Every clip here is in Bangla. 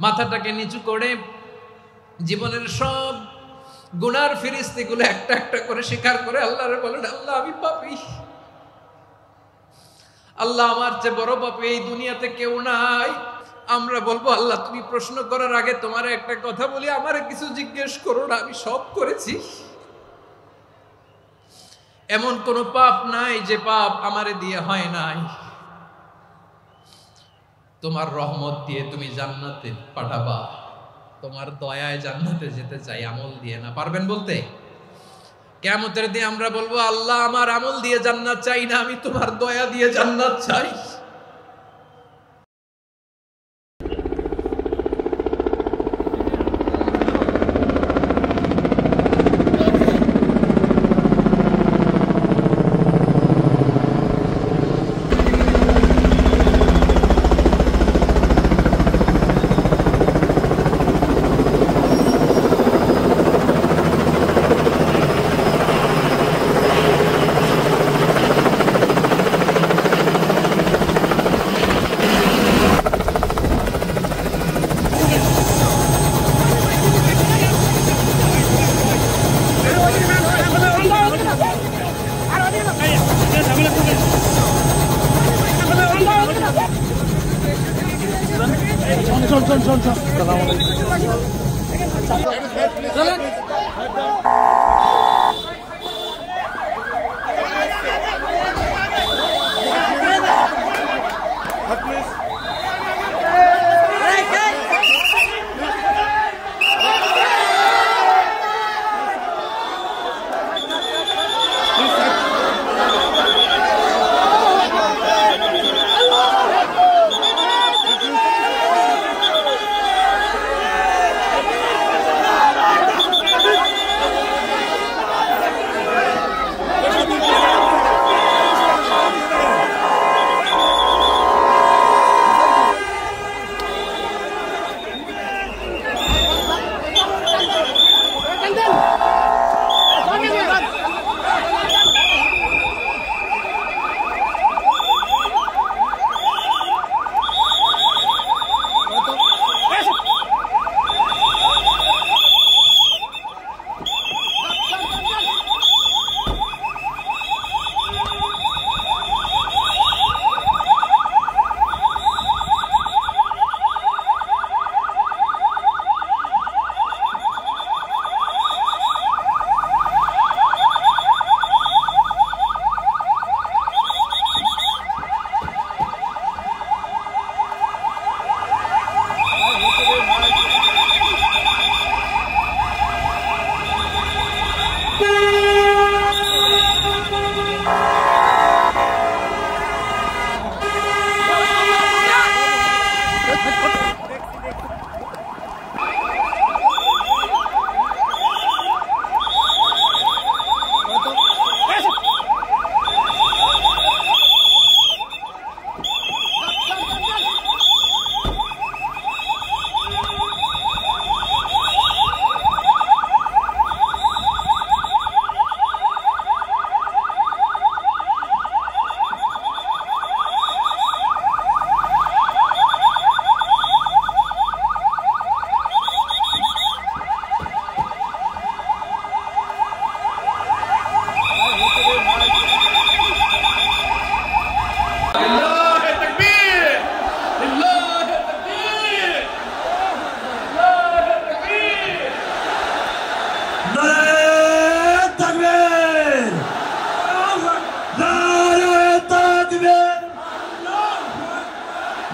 মাথাটাকে নিচু করে জীবনের সব গুনার ফিরিস্তিগুলো একটা একটা করে স্বীকার করে আল্লাহরে বলেন, আল্লাহ আমি পাপী, আল্লাহ আমার চেয়ে বড় পাপী এই দুনিয়াতে কেউ নাই। আমরা বলবো, আল্লাহ তুমি প্রশ্ন করার আগে তোমার একটা কথা বলি, আমারে কিছু জিজ্ঞেস করো না, আমি সব করেছি। এমন কোন পাপ নাই যে পাপ আমারে দিয়ে হয় নাই। তোমার রহমত দিয়ে তুমি জান্নাতে পাঠাবা, তোমার দয়ায় জান্নাতে যেতে চাই, আমল দিয়ে না। পারবেন বলতে? কিয়ামতের দিন আমরা বলবো, আল্লাহ আমার আমল দিয়ে জান্নাত চাই না, আমি তোমার দয়া দিয়ে জান্নাত চাই।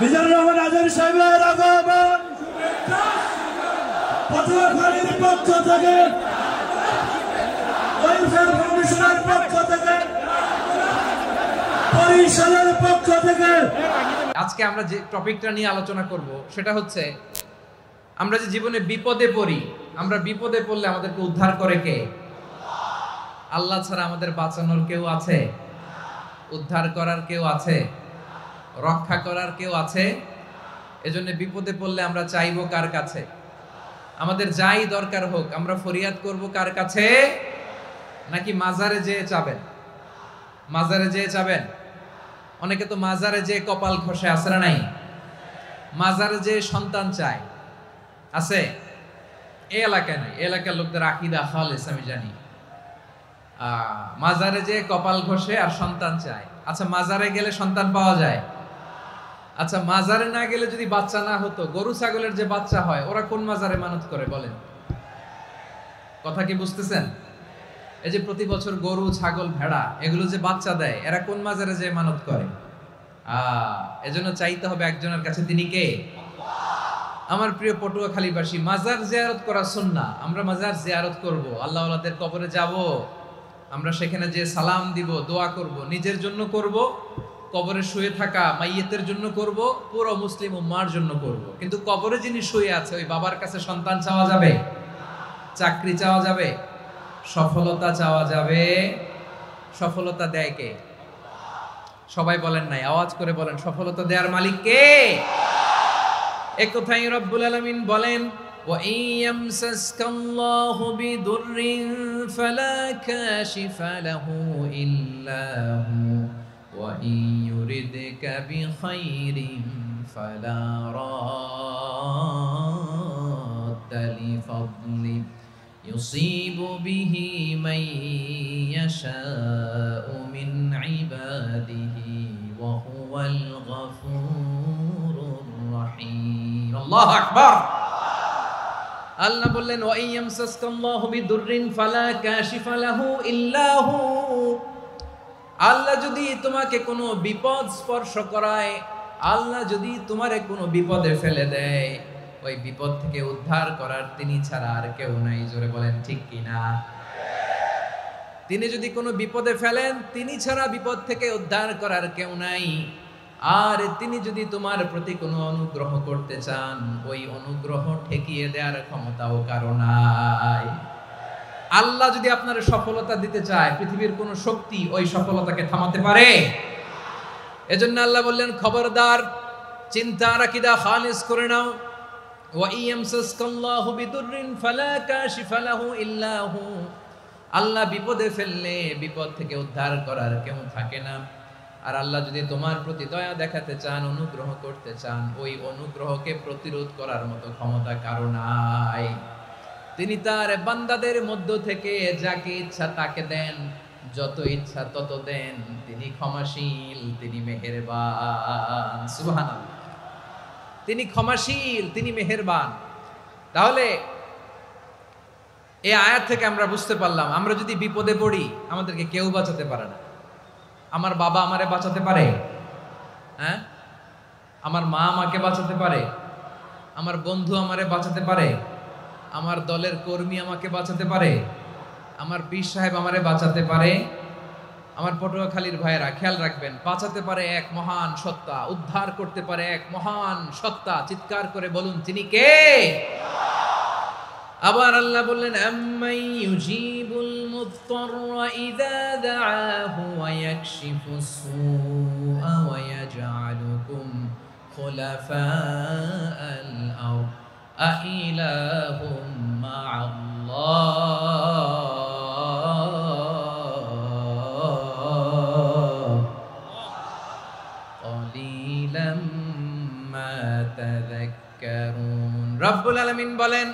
মিজানুর রহমান আজাদ সাহেবের আগমন পটুয়াখালীর পক্ষ থেকে, ওয়েলফেয়ার ফাউন্ডেশনের পক্ষ থেকে, বরিশালের পক্ষ থেকে। আজকে আমরা যে টপিকটা নিয়ে আলোচনা করব সেটা হচ্ছে, আমরা যে জীবনে বিপদে পড়ি, আমরা বিপদে পড়লে আমাদেরকে উদ্ধার করে কে? আল্লাহ ছাড়া আমাদের বাঁচানোর কেউ আছে? উদ্ধার করার কেউ আছে? রক্ষা করার কেউ আছে? এজন্য বিপদে পড়লে আমরা চাইবো কার কাছে? আমাদের যাই দরকার হোক আমরা ফরিয়াদ করব কার কাছে? নাকি মাজারে যেয়ে চাবেন? মাজারে যেয়ে চাবেন? অনেকে তো মাজারে যেয়ে কপাল ঘষে, আসে না নাই? মাজারে যেয়ে সন্তান চায়, আছে? এই এলাকায় নাই, এই এলাকার লোকদের আকীদা খালেস আমি জানি। মাজারে যে কপাল ঘষে আর সন্তান চায়। আচ্ছা, মাজারে গেলে সন্তান পাওয়া যায়? আচ্ছা, মাজারে না গেলে যদি বাচ্চা না হতো, গরু ছাগলের যে বাচ্চা হয় ওরা কোন মাজারে মানত করে বলেন? কথা কি বুঝতেছেন? এই যে প্রতি বছর গরু ছাগল ভেড়া এগুলো যে বাচ্চা দেয়, এরা কোন মাজারে যে মানত করে? এজন্য চাইতে হবে একজনের কাছে, তিনি কে? আমার প্রিয় পটুয়াখালীবাসী, মাজার জিয়ারত করা সুন্নাহ। আমরা মাজার জিয়ারত করব, আল্লাহ ওয়ালাদের কবরে যাব, আমরা সেখানে যে সালাম দিব, দোয়া করব, নিজের জন্য করব, কবরে শুয়ে থাকা মাইয়েতের জন্য করব, পুরো মুসলিম উম্মার জন্য করব। কিন্তু কবরে যিনি শুয়ে আছে ওই বাবার কাছে সন্তান চাওয়া যাবে? চাকরি চাওয়া যাবে? সফলতা চাওয়া যাবে? সফলতা দেয় কে? সবাই বলেন নাই, আওয়াজ করে বলেন, সফলতা দেওয়ার মালিক কে? এক কথাই রব্বুল আলামিন বলেন, ওয়া ইয়ামসাসকাল্লাহু বিদুররিন ফালা কাশিফা লাহু ইল্লা হু ওয়া ইয়ুরিদকা বিখাইরিন ফালা রাদ্দা লিফাদলি ইউসিবু বিহি মান ইয়াশাউ মিন ইবাদিহি ওয়া হুয়াল গফুরুর রহিম। আল্লাহু আকবার। আল্লাহ বললেন, ওয়া ইয়ামসাসকাল্লাহু বিদুররিন ফালা কাশিফা লাহু ইল্লা হু। আল্লাহ যদি তোমাকে কোনো বিপদ স্পর্শ করায়, আল্লাহ যদি তোমারে কোনো বিপদে ফেলে দেয়, ওই বিপদ থেকে উদ্ধার করার তিনি ছাড়া আর কেউ নাই। জোরে বলেন ঠিক কিনা? তিনি যদি কোনো বিপদে ফেলেন, তিনি ছাড়া বিপদ থেকে উদ্ধার করার কেউ নাই। আর তিনি যদি তোমার প্রতি কোনো অনুগ্রহ করতে চান, ওই অনুগ্রহ ঠেকিয়ে দেওয়ার ক্ষমতাও কারো নাই। আল্লাহ যদি আপনার সফলতা দিতে চায়, পৃথিবীর কোনো শক্তি ওই সফলতাকে থামাতে পারে? এজন্য আল্লাহ বললেন, খবরদার, চিন্তা আকীদা খালিস করে নাও। ওয়া ইয়ামসাসকাল্লাহু বিদুররিন ফালা কাশিফা লাহু ইল্লা হু। আল্লাহ বিপদে ফেললে বিপদ থেকে উদ্ধার করার কেউ থাকে না। আর আল্লাহ যদি তোমার প্রতি দয়া দেখাতে চান, অনুগ্রহ করতে চান, ওই অনুগ্রহকে প্রতিরোধ করার মতো ক্ষমতা কারো নাই। তিনি তার বান্দাদের মধ্য থেকে যাকে ইচ্ছা তাকে দেন, যত ইচ্ছা তত দেন। তিনি ক্ষমাশীল, তিনি মেহেরবান। সুবহানাল্লাহ। তিনি ক্ষমাশীল, তিনি মেহেরবান। তাহলে এই আয়াত থেকে আমরা বুঝতে পারলাম, আমরা যদি বিপদে পড়ি আমাদেরকে কেউ বাঁচাতে পারে না। আমার বাবা আমারে বাঁচাতে পারে? হ্যাঁ? আমার মা আমাকে বাঁচাতে পারে? আমার বন্ধু আমারে বাঁচাতে পারে? আমার দলের কর্মী আমাকে বাঁচাতে পারে? আমার পীর সাহেব আমারে বাঁচাতে পারে? আমার পটুয়াখালীর ভাইয়েরা খেয়াল রাখবেন, বাঁচাতে পারে এক মহান সত্তা, উদ্ধার করতে পারে এক মহান সত্তা। চিৎকার করে বলুন, তিনি কে? আবার আল্লাহ বললেন, আম্মাই ইউজিবুল মুত্তাররা ইযা দাআহু ওয়া ইয়াকশিফুস সুআ ওয়া ইয়াজআলুকুম খুলাফাআল আরদ আইলাহুম মা'আল্লাহ ক্বালিলাম মা তাযাক্কারুন। রব্বুল আলামিন বলেন,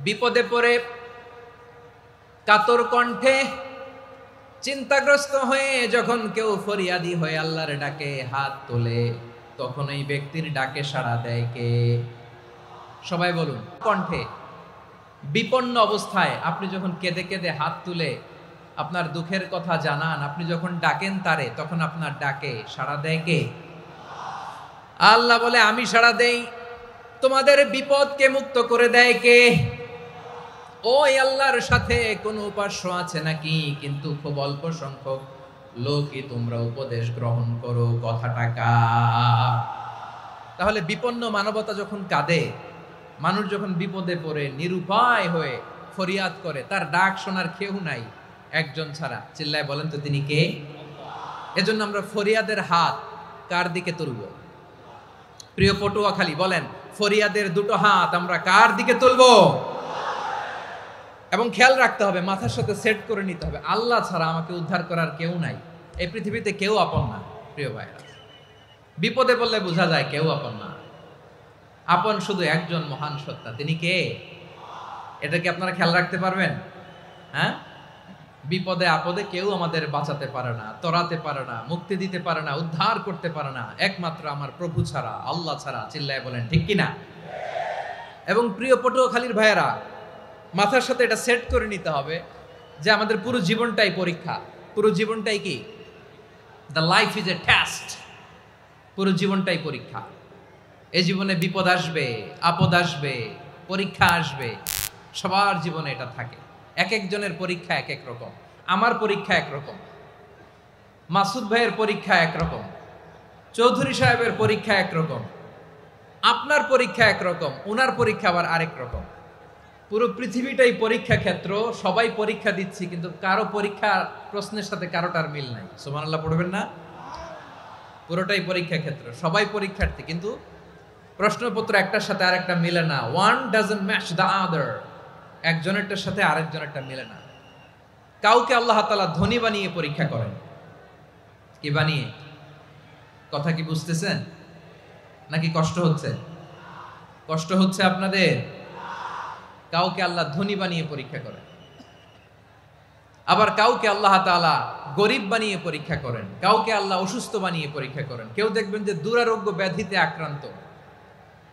বিপদে পড়ে কাতর কণ্ঠে চিন্তাগ্রস্ত হয়ে যখন কেউ ফরিয়াদি হয়ে আল্লাহর ডাকে হাত তোলে, তখন এই ব্যক্তির ডাকে সাড়া দেয় কে? সবাই বলুন। কণ্ঠে বিপন্ন অবস্থায় আপনি যখন কেঁদে কেঁদে হাত তুলে আপনার দুঃখের কথা জানান, আপনি যখন ডাকেন তারে, তখন আপনার ডাকে সাড়া দেয় কে? আল্লাহ বলে, আমি সাড়া দেই। তোমাদের বিপদকে মুক্ত করে দেয় কে? ওই আল্লাহর সাথে কোন উপাস্য আছে নাকি? কিন্তু খুব অল্প সংখ্যক লোকই তোমরা উপদেশ গ্রহণ করো। কথাটা কার? তাহলে বিপন্ন মানবতা যখন কাঁদে, মানুষ যখন বিপদে পড়ে নিরুপায় হয়ে ফরিয়াদ করে, তার ডাক শোনার কেউ নাই একজন ছাড়া। চিল্লায় বলেন তো, তিনি কে? এজন্য আমরা ফরিয়াদের হাত কার দিকে তুলব? প্রিয় পটুয়াখালী বলেন, ফরিয়াদের দুটো হাত আমরা কার দিকে তুলব? এবং খেয়াল রাখতে হবে, মাথার সাথে সেট করে নিতে হবে, আল্লাহ ছাড়া আমাকে উদ্ধার করার কেউ নাই। এই পৃথিবীতে কেউ আপন না। প্রিয় ভাইরা, বিপদে পড়লে বোঝা যায় কেউ আপন না। আপন শুধু একজন মহান সত্তা, তিনি কে? এটা কি আপনারা খেয়াল রাখতে পারবেন? হ্যাঁ, বিপদে আপদে কেউ আমাদের বাঁচাতে পারে না, তরাতে পারে না, মুক্তি দিতে পারে না, উদ্ধার করতে পারে না, একমাত্র আমার প্রভু ছাড়া, আল্লাহ ছাড়া। চিল্লায় বলেন ঠিক কিনা? এবং প্রিয় পটুয়াখালীর ভাইয়েরা, মাথার সাথে এটা সেট করে নিতে হবে যে আমাদের পুরো জীবনটাই পরীক্ষা। পুরো জীবনটাই কি? The life is a test. পুরো জীবনটাই পরীক্ষা। এই জীবনে বিপদ আসবে, আপদ আসবে, পরীক্ষা আসবে, সবার জীবনে এটা থাকে। এক একজনের পরীক্ষা এক এক রকম। আমার পরীক্ষা একরকম, মাসুদ ভাইয়ের পরীক্ষা একরকম, চৌধুরী সাহেবের পরীক্ষা একরকম, আপনার পরীক্ষা একরকম, ওনার পরীক্ষা আবার আরেক রকম। পুরো পৃথিবীটাই পরীক্ষা ক্ষেত্র, সবাই পরীক্ষা দিচ্ছি, কিন্তু কারো পরীক্ষা প্রশ্নের সাথে কারোটার মিল নাই। সুবহানাল্লাহ পড়বেন না? পুরোটাই পরীক্ষা ক্ষেত্র, সবাই পরীক্ষার্থী, কিন্তু প্রশ্নপত্র একটার সাথে আরেকটা মিলে না। One doesn't match the other. একজনেরটার সাথে আরেকজনেরটা মিলে না। কাউকে আল্লাহ তাআলা ধনী বানিয়ে পরীক্ষা করেন। কি বানিয়ে? কথা কি বুঝতেছেন নাকি কষ্ট হচ্ছে? কষ্ট হচ্ছে আপনাদের? কাউকে আল্লাহ ধনী বানিয়ে পরীক্ষা করেন, আবার কাউকে আল্লাহ তাআলা গরিব বানিয়ে পরীক্ষা করেন, কাউকে আল্লাহ অসুস্থ বানিয়ে পরীক্ষা করেন। কেউ দেখবেন যে দুরারোগ্য ব্যাধিতে আক্রান্ত,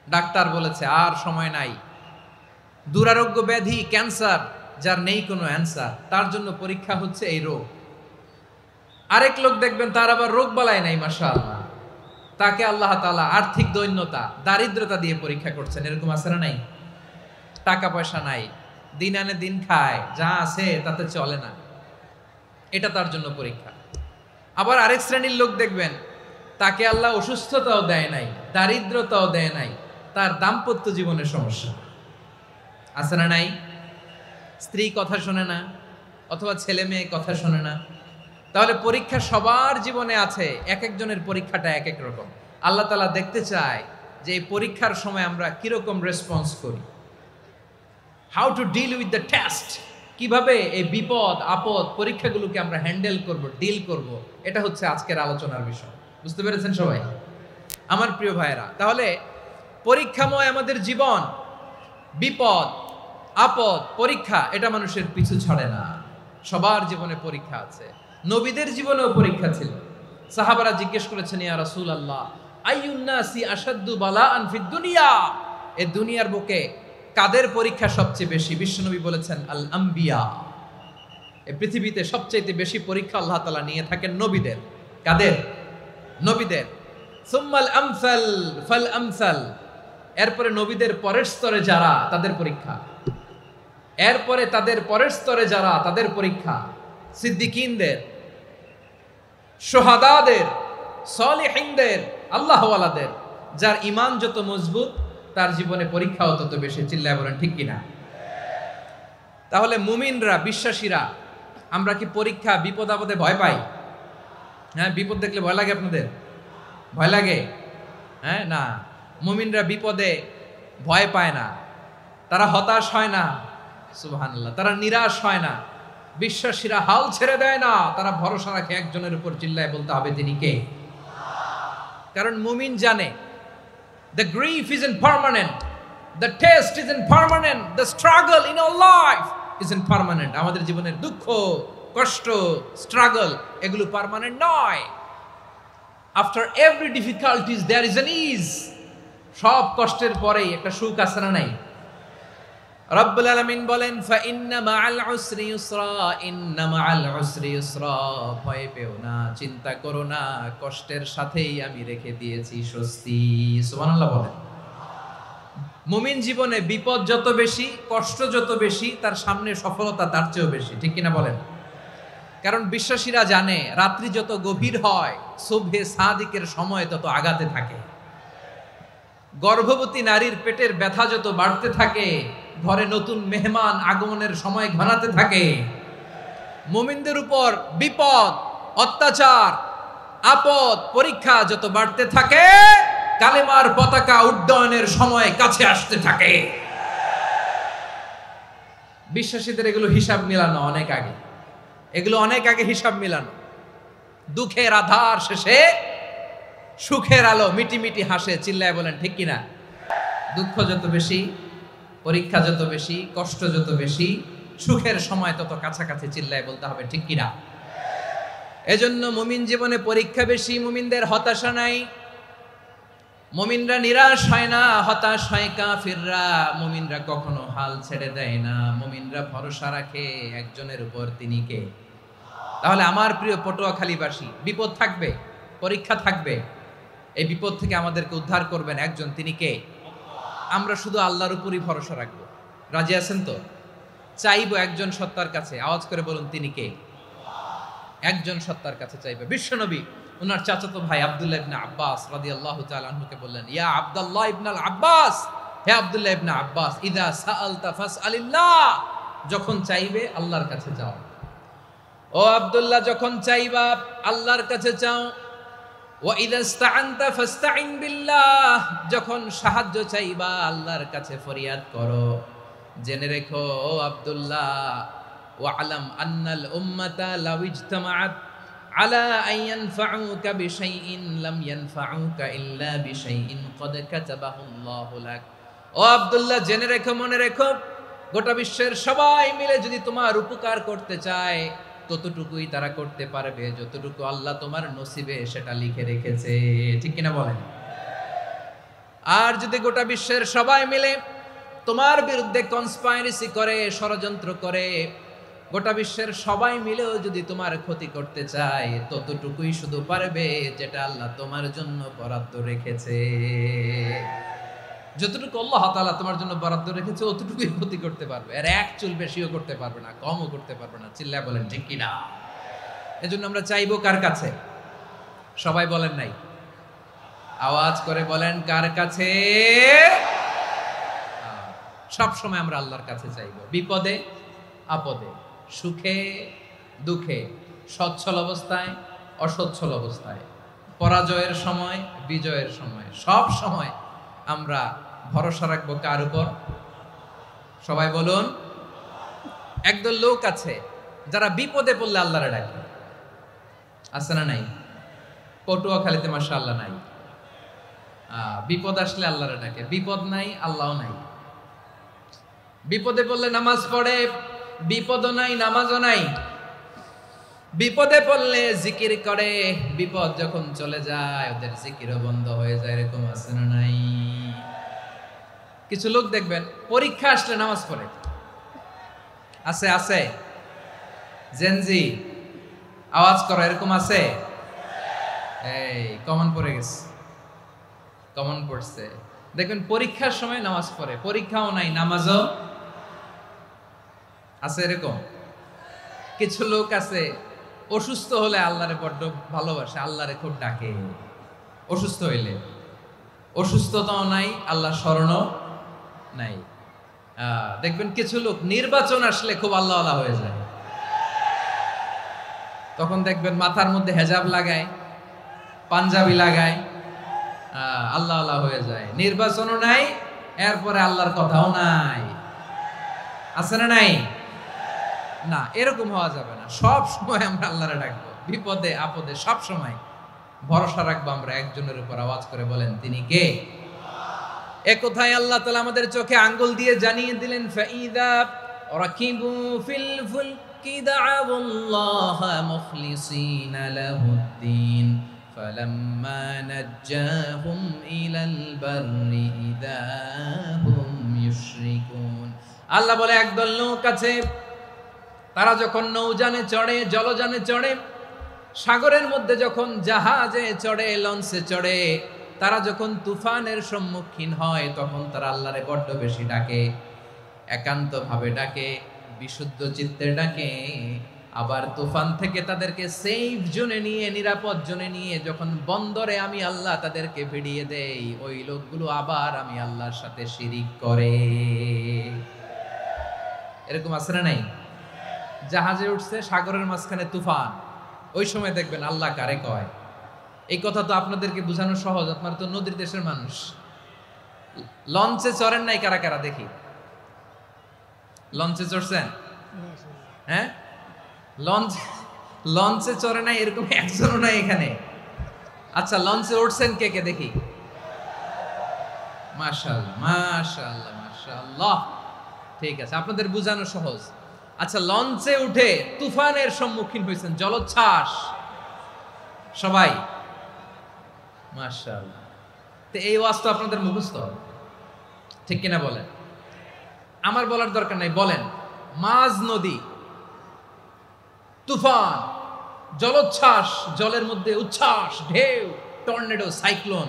ডাক্তার বলেছে আর সময় নাই, দুরারোগ্য ব্যাধি, ক্যান্সার, যার নেই কোনো অ্যান্সার, তার জন্য পরীক্ষা হচ্ছে এই রোগ। আরেক লোক দেখবেন তার আবার রোগ বালাই নাই, মাশাআল্লাহ, তাকে আল্লাহ তাআলা আর্থিক দৈন্যতা, দারিদ্রতা দিয়ে পরীক্ষা করছেন। এরকম আছে না নাই? টাকা পয়সা নাই, দিন আনে দিন খায়, যা আছে তাতে চলে না, এটা তার জন্য পরীক্ষা। আবার আরেক শ্রেণীর লোক দেখবেন তাকে আল্লাহ অসুস্থতাও দেয় নাই, দারিদ্রতাও দেয় নাই, তার দাম্পত্য জীবনের সমস্যা আছে না নাই? স্ত্রী কথা শোনে না, অথবা ছেলে মেয়ে কথা শোনে না। তাহলে পরীক্ষা সবার জীবনে আছে, এক একজনের পরীক্ষাটা এক এক রকম। আল্লাহ তাআলা দেখতে চায় যে এই পরীক্ষার সময় আমরা কিরকম রেসপন্স করি, how to deal with the test, কিভাবে এই বিপদ আপদ পরীক্ষাগুলোকে আমরা হ্যান্ডেল করব, ডিল করব। এটা হচ্ছে আজকের আলোচনার বিষয়। বুঝতে পেরেছেন সবাই আমার প্রিয় ভাইয়েরা? তাহলে পরীক্ষাময় আমাদের জীবন, বিপদ আপদ পরীক্ষা, এটা মানুষের পিছু ছাড়ে না। সবার জীবনে পরীক্ষা আছে। নবীদের জীবনেও পরীক্ষা ছিল। সাহাবারা জিজ্ঞেস করেছেন, ইয়া রাসূলুল্লাহ, আইয়ুন নাসি আশাদ্দু বালাআন ফিদ দুনিয়া, এই দুনিয়ার বুকে কাদের পরীক্ষা সবচেয়ে বেশি? বিশ্বনবী বলেছেন, আল আম্বিয়া। এই পৃথিবীতে সবচেয়ে বেশি পরীক্ষা আল্লাহ তাআলা নিয়ে থাকেন নবীদের। কাদের? নবীদের। সুম্মাল আমসাল ফাল আমসাল, এরপরে নবীদের পরের স্তরে যারা, তাদের পরীক্ষা। এরপরে তাদের পরের স্তরে যারা, তাদের পরীক্ষা। সিদ্দিকিনদের, শুহাদাদের, সলিহিনদের, আল্লাহওয়ালাদের। যার ঈমান যত মজবুত, তার জীবনে পরীক্ষাও তত বেশি। চিল্লায় বলেন ঠিক কিনা? তাহলে মুমিনরা, বিশ্বাসীরা, আমরা কি পরীক্ষা বিপদ আপদে ভয় পাই? হ্যাঁ, বিপদ দেখলে ভয় লাগে আপনাদের? ভয় লাগে? হ্যাঁ, না, মুমিনরা বিপদে ভয় পায় না, তারা হতাশ হয় না, সুবহানাল্লাহ, তারা নিরাশ হয় না। বিশ্বাসীরা হাল ছেড়ে দেয় না, তারা ভরসা রাখে একজনের উপর। চিল্লায় বলতে হবে তিনি কে? কারণ মুমিন জানে the grief isn't permanent, the test isn't permanent, the struggle in our life isn't permanent. আমাদের জীবনের দুঃখ, কষ্ট, স্ট্রাগল, এগুলো পার্মানেন্ট নয়। After every difficulties there is an ease. সব কষ্টের পরেই একটা সুখ আছে না নাই? রব্বুল আলামিন বলেন, ফা ইন্না মাআল উসরি ইউসরা, ইন্না মাআল উসরি ইউসরা, ভয় পেও না, চিন্তা করো না, কষ্টের সাথেই আমি রেখে দিয়েছি স্বস্তি। সুবহানাল্লাহ বলেন। মুমিন জীবনে বিপদ যত বেশি, কষ্ট যত বেশি, তার সামনে সফলতা তার চেয়েও বেশি। ঠিক কিনা বলেন? কারণ বিশ্বাসীরা জানে রাত্রি যত গভীর হয়, সুবহে সাদিকের সময় তত আগাতে থাকে। গর্ভবতী নারীর পেটের ব্যথা যত বাড়তে থাকে, ঘরে নতুন মেহমান আগমনের সময় ঘনাতে থাকে। মুমিনদের উপর বিপদ, অত্যাচার, আপদ, পরীক্ষা যত বাড়তে থাকে, কালেমার পতাকা উড্ডয়নের সময় কাছে আসতে থাকে। বিশ্বাসীদের এগুলো হিসাব মিলানো অনেক আগে, এগুলো অনেক আগে হিসাব মিলানো। দুঃখের আধার শেষে সুখের আলো মিটি মিটি হাসে। চিল্লায় বলেন ঠিক কিনা? দুঃখ যত বেশি, পরীক্ষা যত বেশি, কষ্ট যত বেশি, সুখের সময় তত কাছাকাছি চিল্লায় বলতে হবে, ঠিক কিনা? এজন্য মুমিন জীবনে পরীক্ষা বেশি, মুমিনদের হতাশা নাই, মুমিনরা নিরাশ হয় না, হতাশ হয় কাফিররা। মুমিনরা কখনো হাল ছেড়ে দেয় না, মুমিনরা ভরসা রাখে একজনের উপর, তিনি কে? তাহলে আমার প্রিয় পটুয়াখালীবাসী, বিপদ থাকবে, পরীক্ষা থাকবে, এই বিপদ থেকে আমাদেরকে উদ্ধার করবেন একজন, তিনি কে? আমরা শুধু আল্লাহর উপরই ভরসা রাখবো। রাজি আছেন তো? চাইবো একজন সত্তার কাছে, আওয়াজ করে বলুন, তিনি কে? একজন সত্তার কাছে চাইবে। বিশ্বনবী ওনার চাচাতো ভাই আব্দুল্লাহ ইবনে আব্বাস রাদিয়াল্লাহু তাআলা আনহুকে বললেন, ইয়া আব্দুল্লাহ ইবনে আব্বাস, হে আব্দুল্লাহ ইবনে আব্বাস, ইযা সাআলতা ফাসআলিল্লাহ, যখন চাইবে আল্লাহর কাছে যাও। ও আব্দুল্লাহ, যখন চাইবা আল্লাহর কাছে চাও। ওয়া ইযা ইসতাআনতা ফাসতাইন বিল্লাহ, যখন সাহায্য চাইবা আল্লাহর কাছে ফরিয়াদ করো। জেনে রেখো ও আব্দুল্লাহ, ওয়া'লাম আন্নাল উম্মাতা লাউ ইজতামাআত আলা আন ইয়ানফাউকা বিশাইইন লাম ইয়ানফাউকা ইল্লা বিশাইইন ক্বাদ কাতাবাহু আল্লাহু লাক। ও আব্দুল্লাহ, জেনে রেখো, মনে রেখো, গোটা বিশ্বের সবাই মিলে যদি তোমার উপকার করতে চায় ততটুকুই তারা করতে পারবে যতটুকু আল্লাহ তোমার নসিবে সেটা লিখে রেখেছে, ঠিক কিনা বলেন? আর যদি গোটা বিশ্বের সবাই মিলে তোমার বিরুদ্ধে কনস্পাইরেসি করে, ষড়যন্ত্র করে, গোটা বিশ্বের সবাই মিলেও যদি তোমার ক্ষতি করতে চায় ততটুকুই শুধু পারবে যেটা আল্লাহ তোমার জন্য বরাদ্দ রেখেছে। যতটুকু আল্লাহ তাআলা তোমার জন্য বরাদ্দ রেখেছে অতটুকুই ক্ষতি করতে পারবে, আর এক চুল বেশিও করতে পারবে না, কমও করতে পারবে না। চিল্লায় বলেন, ঠিক কিনা? এজন্য আমরা চাইবো কার কাছে? সবাই বলেন নাই, আওয়াজ করে বলেন, কার কাছে? সব সময় আমরা আল্লাহর কাছে চাইবো, বিপদে আপদে, সুখে দুঃখে, সচ্ছল অবস্থায় অসচ্ছল অবস্থায়, পরাজয়ের সময় বিজয়ের সময়, সব সময় আমরা ভরসা রাখবো কার উপর? সবাই বলুন। একদল লোক আছে যারা বিপদে পড়লে আল্লাহরে ডাকে, আছে না নাই? পটুয়াখালীতে মাশাআল্লাহ নাই। বিপদ আসলে আল্লাহরে ডাকে, বিপদ নাই আল্লাহও নাই। বিপদে পড়লে নামাজ পড়ে, বিপদও নাই নামাজও নাই। বিপদে পড়লে জিকির করে, বিপদ যখন চলে যায় ওদের জিকিরও বন্ধ হয়ে যায়। এরকম আছে না নাই? কিছু লোক দেখবেন পরীক্ষা আসলে নামাজ পড়ে, আছে আছে? জেনজি আওয়াজ করো, এরকম আছে? এই কমন পড়ে গেছে, কমন পড়ছে। দেখবেন পরীক্ষার সময় নামাজ পড়ে, পরীক্ষাও নাই নামাজও আছে। এরকম কিছু লোক আছে অসুস্থ হলে আল্লাহরে বড্ড ভালোবাসে, আল্লাহরে খুব ডাকে। অসুস্থ হইলে অসুস্থতাও নাই, আল্লাহ স্মরণও নাই। দেখবেন কিছু লোক নির্বাচন আসলে খুব আল্লাহওয়ালা হয়ে যায়, তখন দেখবেন মাথার মধ্যে হেজাব লাগায়, পাঞ্জাবি লাগায়, আল্লাহওয়ালা হয়ে যায়। নির্বাচনও নাই, এরপরে আল্লাহর কথাও নাই। আছে না নাই? না, এরকম হওয়া যাবে না। সব সময় আমরা আল্লাহরে ডাকবো, বিপদে আপদে সব সময় ভরসা রাখবো আমরা একজনের উপর। আওয়াজ করে বলেন, তিনি কে? এ কথায় আল্লাহ তাআলা আমাদের চোখে আঙ্গুল দিয়ে জানিয়ে দিলেন, ফাইদা রাকিবু ফিল ফুলকি দা'আবুল্লাহা মুখলিসিনা লাহুদ্দিন ফালাম্মা নাজ্জাহুম ইলাল বাররি ইযা হুম ইউশরিকুন। আল্লাহ বলে, একদল লোক আছে তারা যখন নৌযানে চড়ে, জলযানে চড়ে, সাগরের মধ্যে যখন জাহাজে চড়ে, লঞ্চে চড়ে, তারা যখন তুফানের সম্মুখীন হয় তখন তারা আল্লাহরে বড্ড বেশি ডাকে, একান্ত ভাবে ডাকে, বিশুদ্ধ চিত্তে ডাকে। আবার তুফান থেকে তাদেরকে সেফ জোনে নিয়ে, নিরাপদ জোনে নিয়ে যখন বন্দরে আমি আল্লাহ তাদেরকে ভিড়িয়ে দেই, ওই লোকগুলো আবার আমি আল্লাহর সাথে শিরিক করে। এরকম আছে না নাই? জাহাজে উঠছে, সাগরের মাঝখানে তুফান, ওই সময় দেখবেন আল্লাহ কারে কয়। এই কথা তো আপনাদেরকে বোঝানো সহজ, আপনারা তো নদীর দেশের মানুষ। লঞ্চে চড়েন নাই কারা কারা? দেখি, লঞ্চে চড়ছেন? হ্যাঁ, লঞ্চে চড়ে নাই এরকম একজনও নাই এখানে। আচ্ছা, লঞ্চে উঠছেন কে কে? দেখি, মাশাআল্লাহ মাশাআল্লাহ মাশাআল্লাহ। ঠিক আছে, আপনাদের বোঝানো সহজ। আচ্ছা, লঞ্চে উঠে তুফানের সম্মুখীন হয়েছেন, জলোচ্ছ্বাস সবাই, মাশাআল্লাহ। তো এই ওয়াজ তো আপনাদের মুখস্থ, ঠিক কিনা বলেন? আমার বলার দরকার নাই, বলেন। মাঝ নদী, তুফান, জলোচ্ছ্বাস, জলের মধ্যে উচ্ছ্বাস, ঢেউ, টর্নেডো, সাইক্লোন,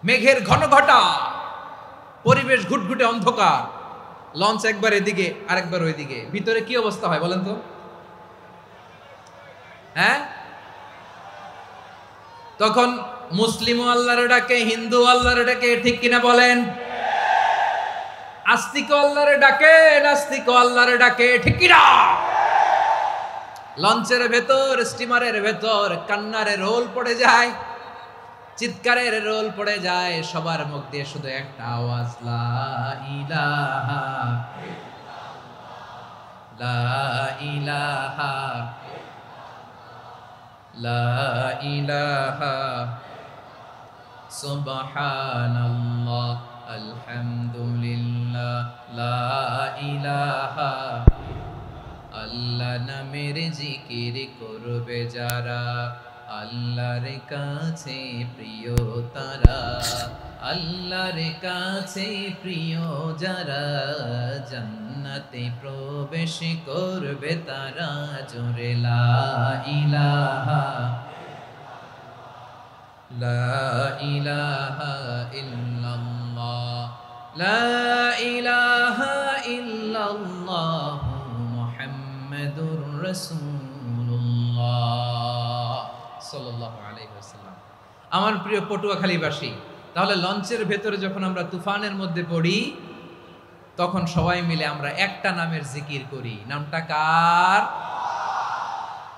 মেঘের ঘনঘটা, পরিবেশ ঘুটঘুটে অন্ধকার, লঞ্চ একবার এদিকে আরেকবার ওইদিকে, ভিতরে কি অবস্থা হয় বলেন তো? হ্যাঁ, তখন মুসলিম আল্লাহর ডাকে, হিন্দু আল্লাহর ডাকে, ঠিক কিনা বলেন? আস্তিক আল্লাহর ডাকে, নাস্তিক আল্লাহর ডাকে, ঠিক কিনা? লঞ্চের ভেতর, স্টিমারের ভেতর কান্নারে রোল পড়ে যায়, চিৎকারের রোল পড়ে যায়, সবার মুখ দিয়ে শুধু একটা আওয়াজ, লা ইলাহা লা ইলাহা লা ইলাহা সুবহানাল্লাহ আলহামদুলিল্লাহ লা ইলাহা। আল্লাহ নামের জিকির করবে যারা, আল্লাহর কাছে প্রিয় তারা, আল্লাহর কাছে প্রিয় যারা, জান্নাতে প্রবেশ করবে তারা, জোরে লা ইলাহা লা ইলাহা ইল্লাল্লাহ লা ইলাহা ইল্লাল্লাহ মুহাম্মাদুর রাসূলুল্লাহ সাল্লাল্লাহু আলাইহি ওয়াসাল্লাম। আমার প্রিয় পটুয়াখালীবাসী, তাহলে লঞ্চের ভেতরে যখন আমরা তুফানের মধ্যে পড়ি, তখন সবাই মিলে আমরা একটা নামের জিকির করি। নামটা কার?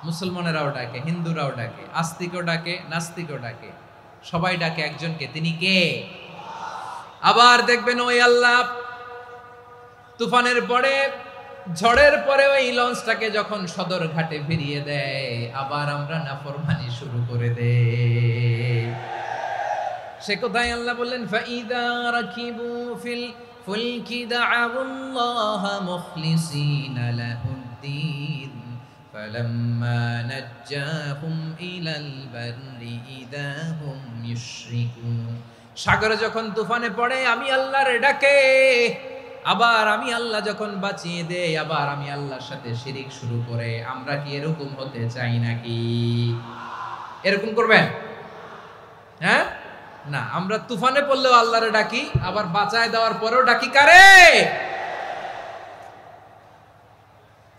মুসলমানেরাও ডাকে, হিন্দুরাও ডাকে, আস্তিকও ডাকে, নাস্তিকও ডাকে, সবাই ডাকে একজনকে, তিনি কে? আবার দেখবেন ওই আল্লাহ তুফানের পরে, ঝড়ের পরে ওই লঞ্চটাকে যখন সদর ঘাটে ফিরিয়ে দেয়, আবার আমরা নাফরমানি শুরু করে দেই। সে কোথায় আল্লাহ বললেন, ফাইদা রাকিবু ফিল ফুলকি দা'আউল্লাহ মুখলিসিনা লাহুদ্দিন ফালাম্মা নাজ্জাহুম ইলাল বাররি ইযা হুম ইউশরিকুন। সাগরে যখন তুফানে পড়ে আমি আল্লাহর ডাকে, আবার আমি আল্লাহ যখন বাঁচিয়ে দেই, আবার আমি আল্লাহর সাথে শিরিক শুরু করে, আমরা কি এরকম হতে চাই নাকি? এরকম করবেন? হ্যাঁ না, আমরা তুফানে পড়লেও আল্লাহরে ডাকি, আবার বাঁচায় দেওয়ার পরেও ডাকি কারে?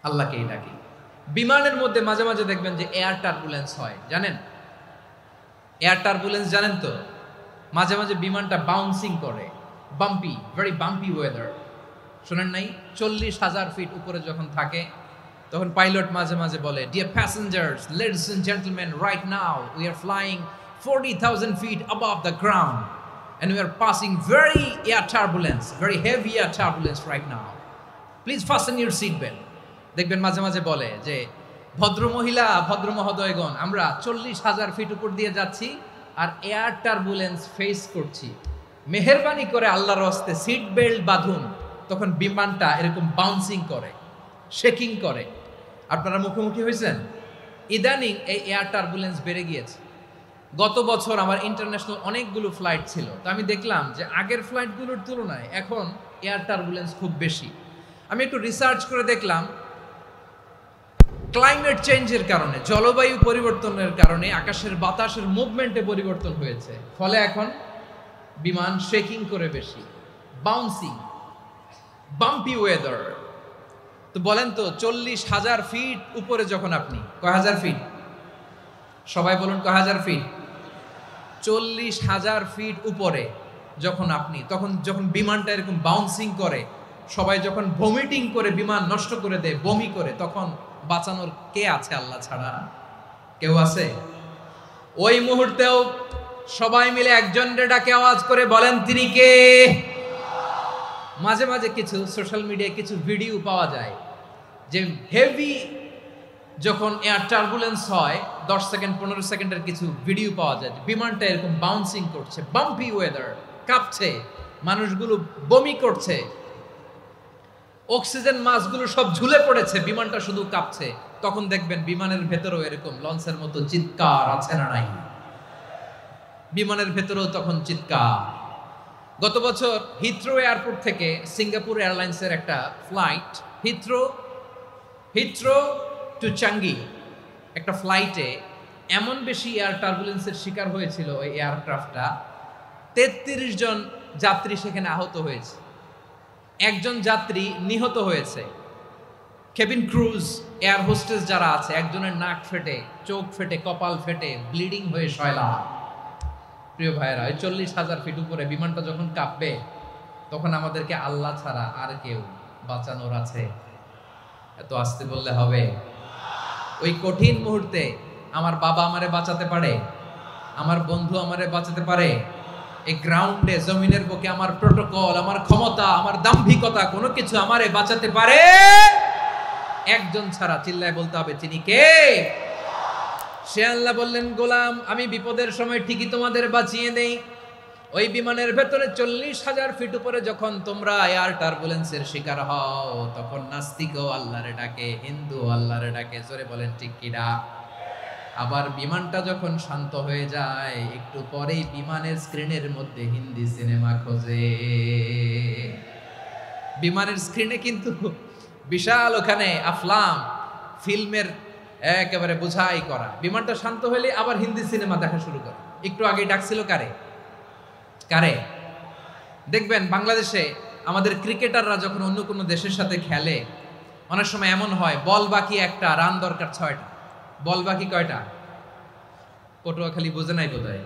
আল্লাহকেই ডাকি। বিমানের মধ্যে মাঝে মাঝে দেখবেন যে এয়ার টার্বুলেন্স হয়, জানেন? এয়ার টার্বুলেন্স জানেন তো? মাঝে মাঝে বিমানটা বাউন্সিং করে, বাম্পি, ভেরি বাম্পি ওয়েদার। শোনেন নাই? 40,000 ফিট উপরে যখন থাকে, তখন পাইলট মাঝে মাঝে বলে, dear passengers, ladies and gentleman, right now we are flying 40,000 feet above the ground and we are passing very air turbulence, very heavy air turbulence right now. Please fasten your seat belt. দেখবেন মাঝে মাঝে বলে যে, ভদ্র মহিলা, ভদ্র মহোদয়গণ, আমরা 40,000 ফিট উপর দিয়ে যাচ্ছি আর এয়ার টার্বুলেন্স ফেস করছি, মেহেরবানি করে আল্লাহর হস্তে সিট বেল্ট বাঁধুন। তখন বিমানটা এরকম বাউন্সিং করে, শেকিং করে। আপনারা মুখোমুখি হয়েছেন? ইদানিং এই এয়ার টার্বুলেন্স বেড়ে গিয়েছে। গত বছর আমার ইন্টারন্যাশনাল অনেকগুলো ফ্লাইট ছিল, তো আমি দেখলাম যে আগের ফ্লাইটগুলোর তুলনায় এখন এয়ার টার্বুলেন্স খুব বেশি। আমি একটু রিসার্চ করে দেখলাম, ক্লাইমেট চেঞ্জের কারণে, জলবায়ু পরিবর্তনের কারণে আকাশের বাতাসের মুভমেন্টে পরিবর্তন হয়েছে, ফলে এখন বিমান শেকিং করে বেশি, বাউন্সিং, বাম্পি ওয়েদার। তো বলেন তো, 40,000 ফিট উপরে যখন আপনি, কয় হাজার ফিট? সবাই বলুন, কয় হাজার ফিট? 40,000 ফিট উপরে যখন আপনি, তখন যখন বিমানটা এরকম বাউন্সিং করে, সবাই যখন ভমিটিং করে বিমান নষ্ট করে দেয়, বমি করে, তখন বাঁচানোর কে আছে আল্লাহ ছাড়া? কেউ আছে? ওই মুহূর্তেও সবাই মিলে একজনের ডাকে আওয়াজ করে বলেন, তিনি কে? মাঝে মাঝে কিছু সোশ্যাল মিডিয়ায় কিছু ভিডিও পাওয়া যায় যে হেভি যখন এয়ার টার্বুলেন্স হয়, 10 সেকেন্ড 15 সেকেন্ডের কিছু ভিডিও পাওয়া যায়, বিমানটা এরকম বাউন্সিং করছে, বাম্পি ওয়েদার, কাঁপছে, মানুষগুলো বমি করছে, অক্সিজেন মাস্কগুলো সব ঝুলে পড়েছে, বিমানটা শুধু কাঁপছে। তখন দেখবেন বিমানের ভেতরেও এরকম লঞ্চের মতো চিৎকার আছে না নাই? বিমানের ভেতরেও তখন চিৎকার। গত বছর হিথ্রো এয়ারপোর্ট থেকে সিঙ্গাপুর এয়ারলাইন্সের একটা ফ্লাইট হিথ্রো টু চাঙ্গি একটা ফ্লাইটে এমন বেশি এয়ার টার্বুলেন্সের শিকার হয়েছিল ওই এয়ারক্রাফটটা, 33 জন যাত্রী সেখানে আহত হয়েছে, একজন যাত্রী নিহত হয়েছে। কেবিন ক্রুজ, এয়ার হোস্টেস যারা আছে, একজনের নাক ফেটে, চোখ ফেটে, কপাল ফেটে, ব্লিডিং হয়ে শয়লা। প্রিয় ভাইয়েরা, ওই 40,000 ফিট উপরে বিমানটা যখন কাঁপবে, তখন আমাদেরকে আল্লাহ ছাড়া আর কেউ বাঁচানোর আছে? এত আস্তে বললে হবে? ওই কঠিন মুহূর্তে আমার বাবা আমারে বাঁচাতে পারে, আমার বন্ধু আমারে বাঁচাতে পারে। এই গ্রাউন্ডে, জমিনের বুকে আমার প্রোটোকল, আমার ক্ষমতা, আমার দাম্ভিকতা কোনো কিছু আমারে বাঁচাতে পারে? একজন ছাড়া। চিল্লায় বলতে হবে, তিনি কে? সে আল্লাহ। বললেন, গোলাম, আমি বিপদের সময় ঠিকই তোমাদের বাঁচিয়ে দেই। ওই বিমানের ভেতরে 40,000 ফিট উপরে যখন তোমরা এয়ার টার্বুলেন্সের শিকার হও, তখন নাস্তিকও আল্লাহরে ডাকে, হিন্দু আল্লাহরে ডাকে। জোরে বলেন ঠিক কিনা? আবার বিমানটা যখন শান্ত হয়ে যায়, একটু পরেই বিমানের স্ক্রিনের মধ্যে হিন্দি সিনেমা খোঁজে। বিমানের স্ক্রিনে কিন্তু বিশাল ওখানে আফলাম ফিল্মের একেবারে বোঝাই করা। বিমানটা শান্ত হলে আবার হিন্দি সিনেমা দেখা শুরু করে। একটু আগে ডাকছিল কারে? দেখবেন বাংলাদেশে আমাদের ক্রিকেটাররা যখন অন্য কোনো দেশের সাথে খেলে, অনেক সময় এমন হয়, বল বাকি একটা, রান দরকার 6টা। বল বাকি কয়টা? পটুয়াখালী বুঝে নাই বোধহয়।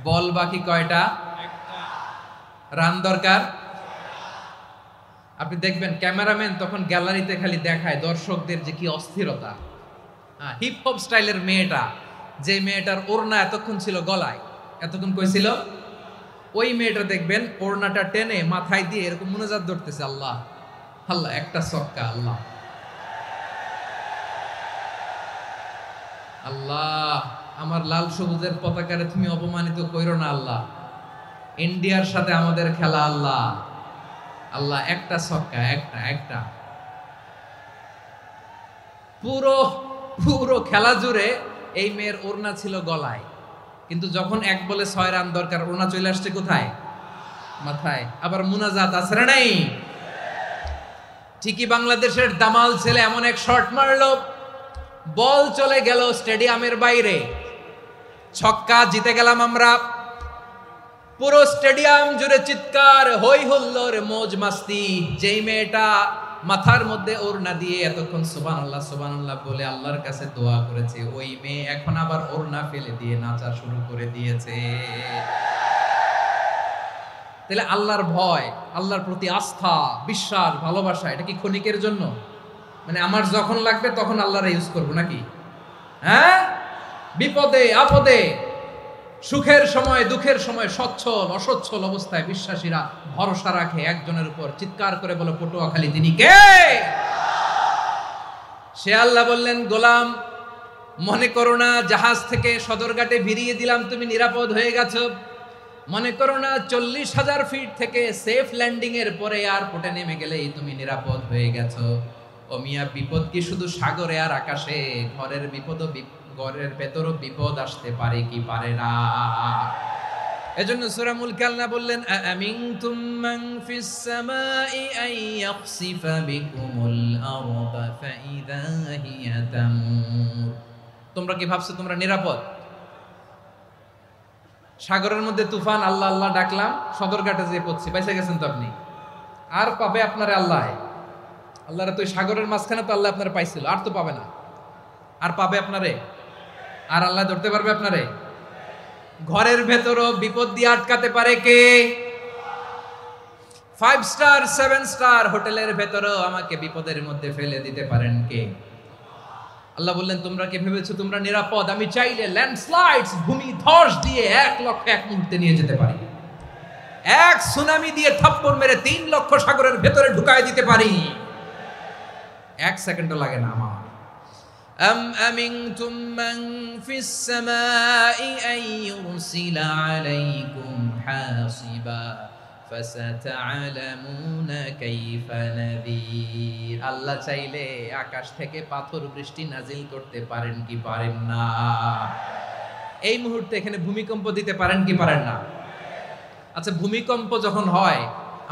বল বাকি কয়টা? রান দরকার। আপনি দেখবেন ক্যামেরাম্যান তখন গ্যালারিতে খালি দেখায় দর্শকদের যে কি অস্থিরতা। হিপ হপ স্টাইলের মেয়েটা, যে মেয়েটার ওড়না এতক্ষণ ছিল গলায়, এতক্ষণ কই ছিল, ওই মেয়েটা দেখবেন ওড়নাটা টেনে মাথায় দিয়ে এরকম মুনাজাত ধরতেছে, আল্লাহ আল্লাহ, একটা ছক্কা, আল্লাহ আল্লাহ, আমার লাল সবুজের পতাকারে তুমি অপমানিত কইরো না আল্লাহ, ইন্ডিয়ার সাথে আমাদের খেলা, আল্লাহ আল্লাহ, একটা ছক্কা, একটা। পুরো খেলা জুড়ে এই মেয়ের ওড়না ছিল গলায়, কিন্তু যখন 1 বলে 6 রান দরকার, ওড়না চলে আসছে কোথায়? মাথায়। আবার মুনাজাত আছে না নাই? ঠিকই বাংলাদেশের দামাল ছেলে এমন এক শট মারলো, বল চলে গেল স্টেডিয়ামের বাইরে, ছক্কা, জিতে গেলাম আমরা। পুরো স্টেডিয়াম জুড়ে চিৎকার, হই হুল্লোড়, মৌজ মাস্তি। যেই মেয়েটা মাথার মধ্যে ওড়না দিয়ে এতক্ষণ সুবহানাল্লাহ সুবহানাল্লাহ বলে আল্লাহর কাছে দোয়া করেছে, ওই মেয়ে এখন আবার ওড়না ফেলে দিয়ে নাচা শুরু করে দিয়েছে। তাহলে আল্লাহর ভয়, আল্লাহর প্রতি আস্থা, বিশ্বাস, ভালোবাসা, এটা কি ক্ষণিকের জন্য? মানে আমার যখন লাগবে তখন আল্লাহর ইউজ করবো নাকি? হ্যাঁ, বিপদে আপদে, সুখের সময় দুঃখের সময়, সচ্ছল অসচ্ছল অবস্থায় বিশ্বাসীরা ভরসা রাখে একজনের উপর। চিৎকার করে বলো, পটুয়াখালী তিনি কে? সে আল্লাহ বললেন, গোলাম, মনে করো না জাহাজ থেকে সদরঘাটে ভিড়িয়ে দিলাম, তুমি নিরাপদ হয়ে গেছো। মনে করো না 40,000 ফিট থেকে সেফ ল্যান্ডিং এর পরে এয়ারপোর্টে নেমে গেলেই তুমি নিরাপদ হয়ে গেছো। ও মিয়া, বিপদ কি শুধু সাগরে আর আকাশে? ঘরের ভেতরও বিপদ আসতে পারে কি পারে না? এজন্য সূরা মুলক আল্লাহ বললেন, আমিনতুম মান ফিস সামাই আন ইয়াখসিফা বিকুমুল আরদা ফাইদা হিয়া তামুর। তোমরা কি ভাবছো তোমরা নিরাপদ? সাগরের মধ্যে তুফান, আল্লাহ আল্লাহ ডাকলাম, সদরঘাটে যেয়ে পড়ছি, বাইসে গেছেন তো আপনি। আর পাবে আপনারে আল্লাহ? আল্লাহরে তো সাগরের মাঝখানে তো আল্লাহ আপনারে পাইছিল, আর তো পাবে না। আর পাবে আপনারে? আর আল্লাহ ধরতে পারবে আপনারে? ঘরের ভেতরও বিপদ দিয়ে আটকাতে পারে কে? 5 স্টার 7 স্টার হোটেলের ভেতরও আমাকে বিপদের মধ্যে ফেলে দিতে পারেন কে? আল্লাহ বললেন, তোমরা কি ভেবেছো তোমরা নিরাপদ? আমি চাইলে ল্যান্ডস্লাইডস, ভূমি ধস দিয়ে 1 লক্ষ 1 মুহূর্তে নিয়ে যেতে পারি। এক সুনামি দিয়ে থাপ্পড় মেরে 3 লক্ষ সাগরের ভেতরে ঢুকায় দিতে পারি। 1 সেকেন্ডও লাগে না আমার। أم أمنتم من في السماء أن يرسل عليكم হাসিবা ফাসাতা'লামুনা কাইফা নাযীর। আল্লাহ চাইলে আকাশ থেকে পাথর বৃষ্টি নাজিল করতে পারেন কি পারেন না? এই মুহূর্তে এখানে ভূমিকম্প দিতে পারেন কি পারেন না? আচ্ছা, ভূমিকম্প যখন হয়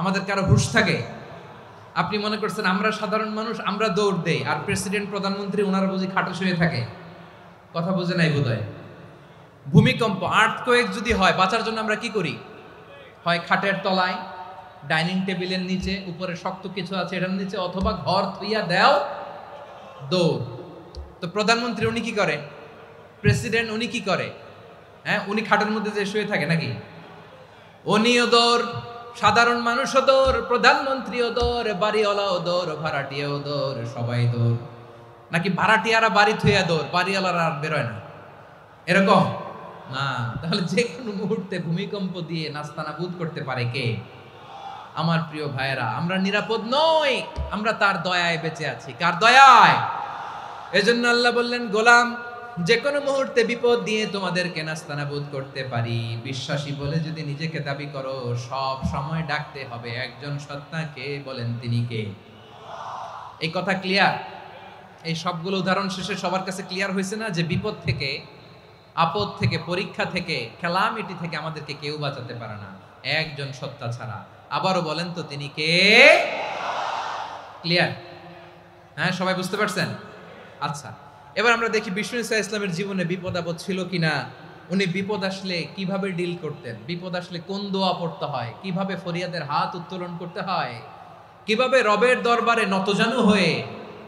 আমাদের কারো হুঁশ থাকে? আপনি মনে করছেন আমরা সাধারণ মানুষ, আমরা দৌড় দেই, আর প্রেসিডেন্ট প্রধানমন্ত্রী ওনারা বুঝি খাটে শুয়ে থাকে? কথা বুঝে নাই বোধহয়। ভূমিকম্প, আর্থকোয়েক যদি হয়, বাঁচার জন্য আমরা কি করি? হয় খাটের তলায়, ডাইনিং টেবিলের নিচে, উপরে শক্ত কিছু আছে এটার নিচে, অথবা ঘর থুইয়া দেও দৌড়। তো প্রধানমন্ত্রী উনি কি করে? প্রেসিডেন্ট উনি কি করে? হ্যাঁ, উনি খাটের মধ্যে যে শুয়ে থাকে নাকি? উনিও দৌড়, সাধারণ মানুষও দৌড়, প্রধানমন্ত্রীও দৌড়, বাড়িওয়ালাও দৌড়, ভাড়াটিয়াও দৌড়, সবাই দৌড়। নাকি ভাড়াটিয়ারা বাড়ি থুইয়া দৌড়, বাড়িওয়ালারা আর বেরোয় না? এরকম না। তাহলে যে কোনো মুহূর্তে ভূমিকম্প দিয়ে নাস্তানাবুদ করতে পারে কে? আমার প্রিয় ভাইয়েরা, আমরা নিরাপদ নই, আমরা তার দয়ায় বেঁচে আছি। কার দয়ায়? এজন্য আল্লাহ বললেন, গোলাম, যে কোনো মুহূর্তে বিপদ দিয়ে তোমাদেরকে নাস্তানাবুদ করতে পারি। বিশ্বাসী বলে যদি নিজেকে দাবি করো, সব সময় ডাকতে হবে একজন সত্তাকে। বলেন তিনি কে? এই কথা ক্লিয়ার? এই সবগুলো উদাহরণ শেষে সবার কাছে ক্লিয়ার হয়েছে না যে বিপদ থেকে, আপদ থেকে, পরীক্ষা থেকে, ক্যালামিটি থেকে আমাদেরকে কেউ বাঁচাতে পারে না একজন সত্তা ছাড়া। আবারও বলেন তো তিনি কে? ক্লিয়ার? হ্যাঁ, সবাই বুঝতে পারছেন? আচ্ছা, এবার আমরা দেখি বিষ্ণু ইসা ইসলামের জীবনে বিপদ আপদ ছিল কিনা। উনি বিপদ আসলে কিভাবে ডিল করতেন, বিপদ আসলে কোন দোয়া পড়তে হয়, কিভাবে ফরিয়াদের হাত উত্তোলন করতে হয়, কিভাবে রবের দরবারে নতজানু হয়ে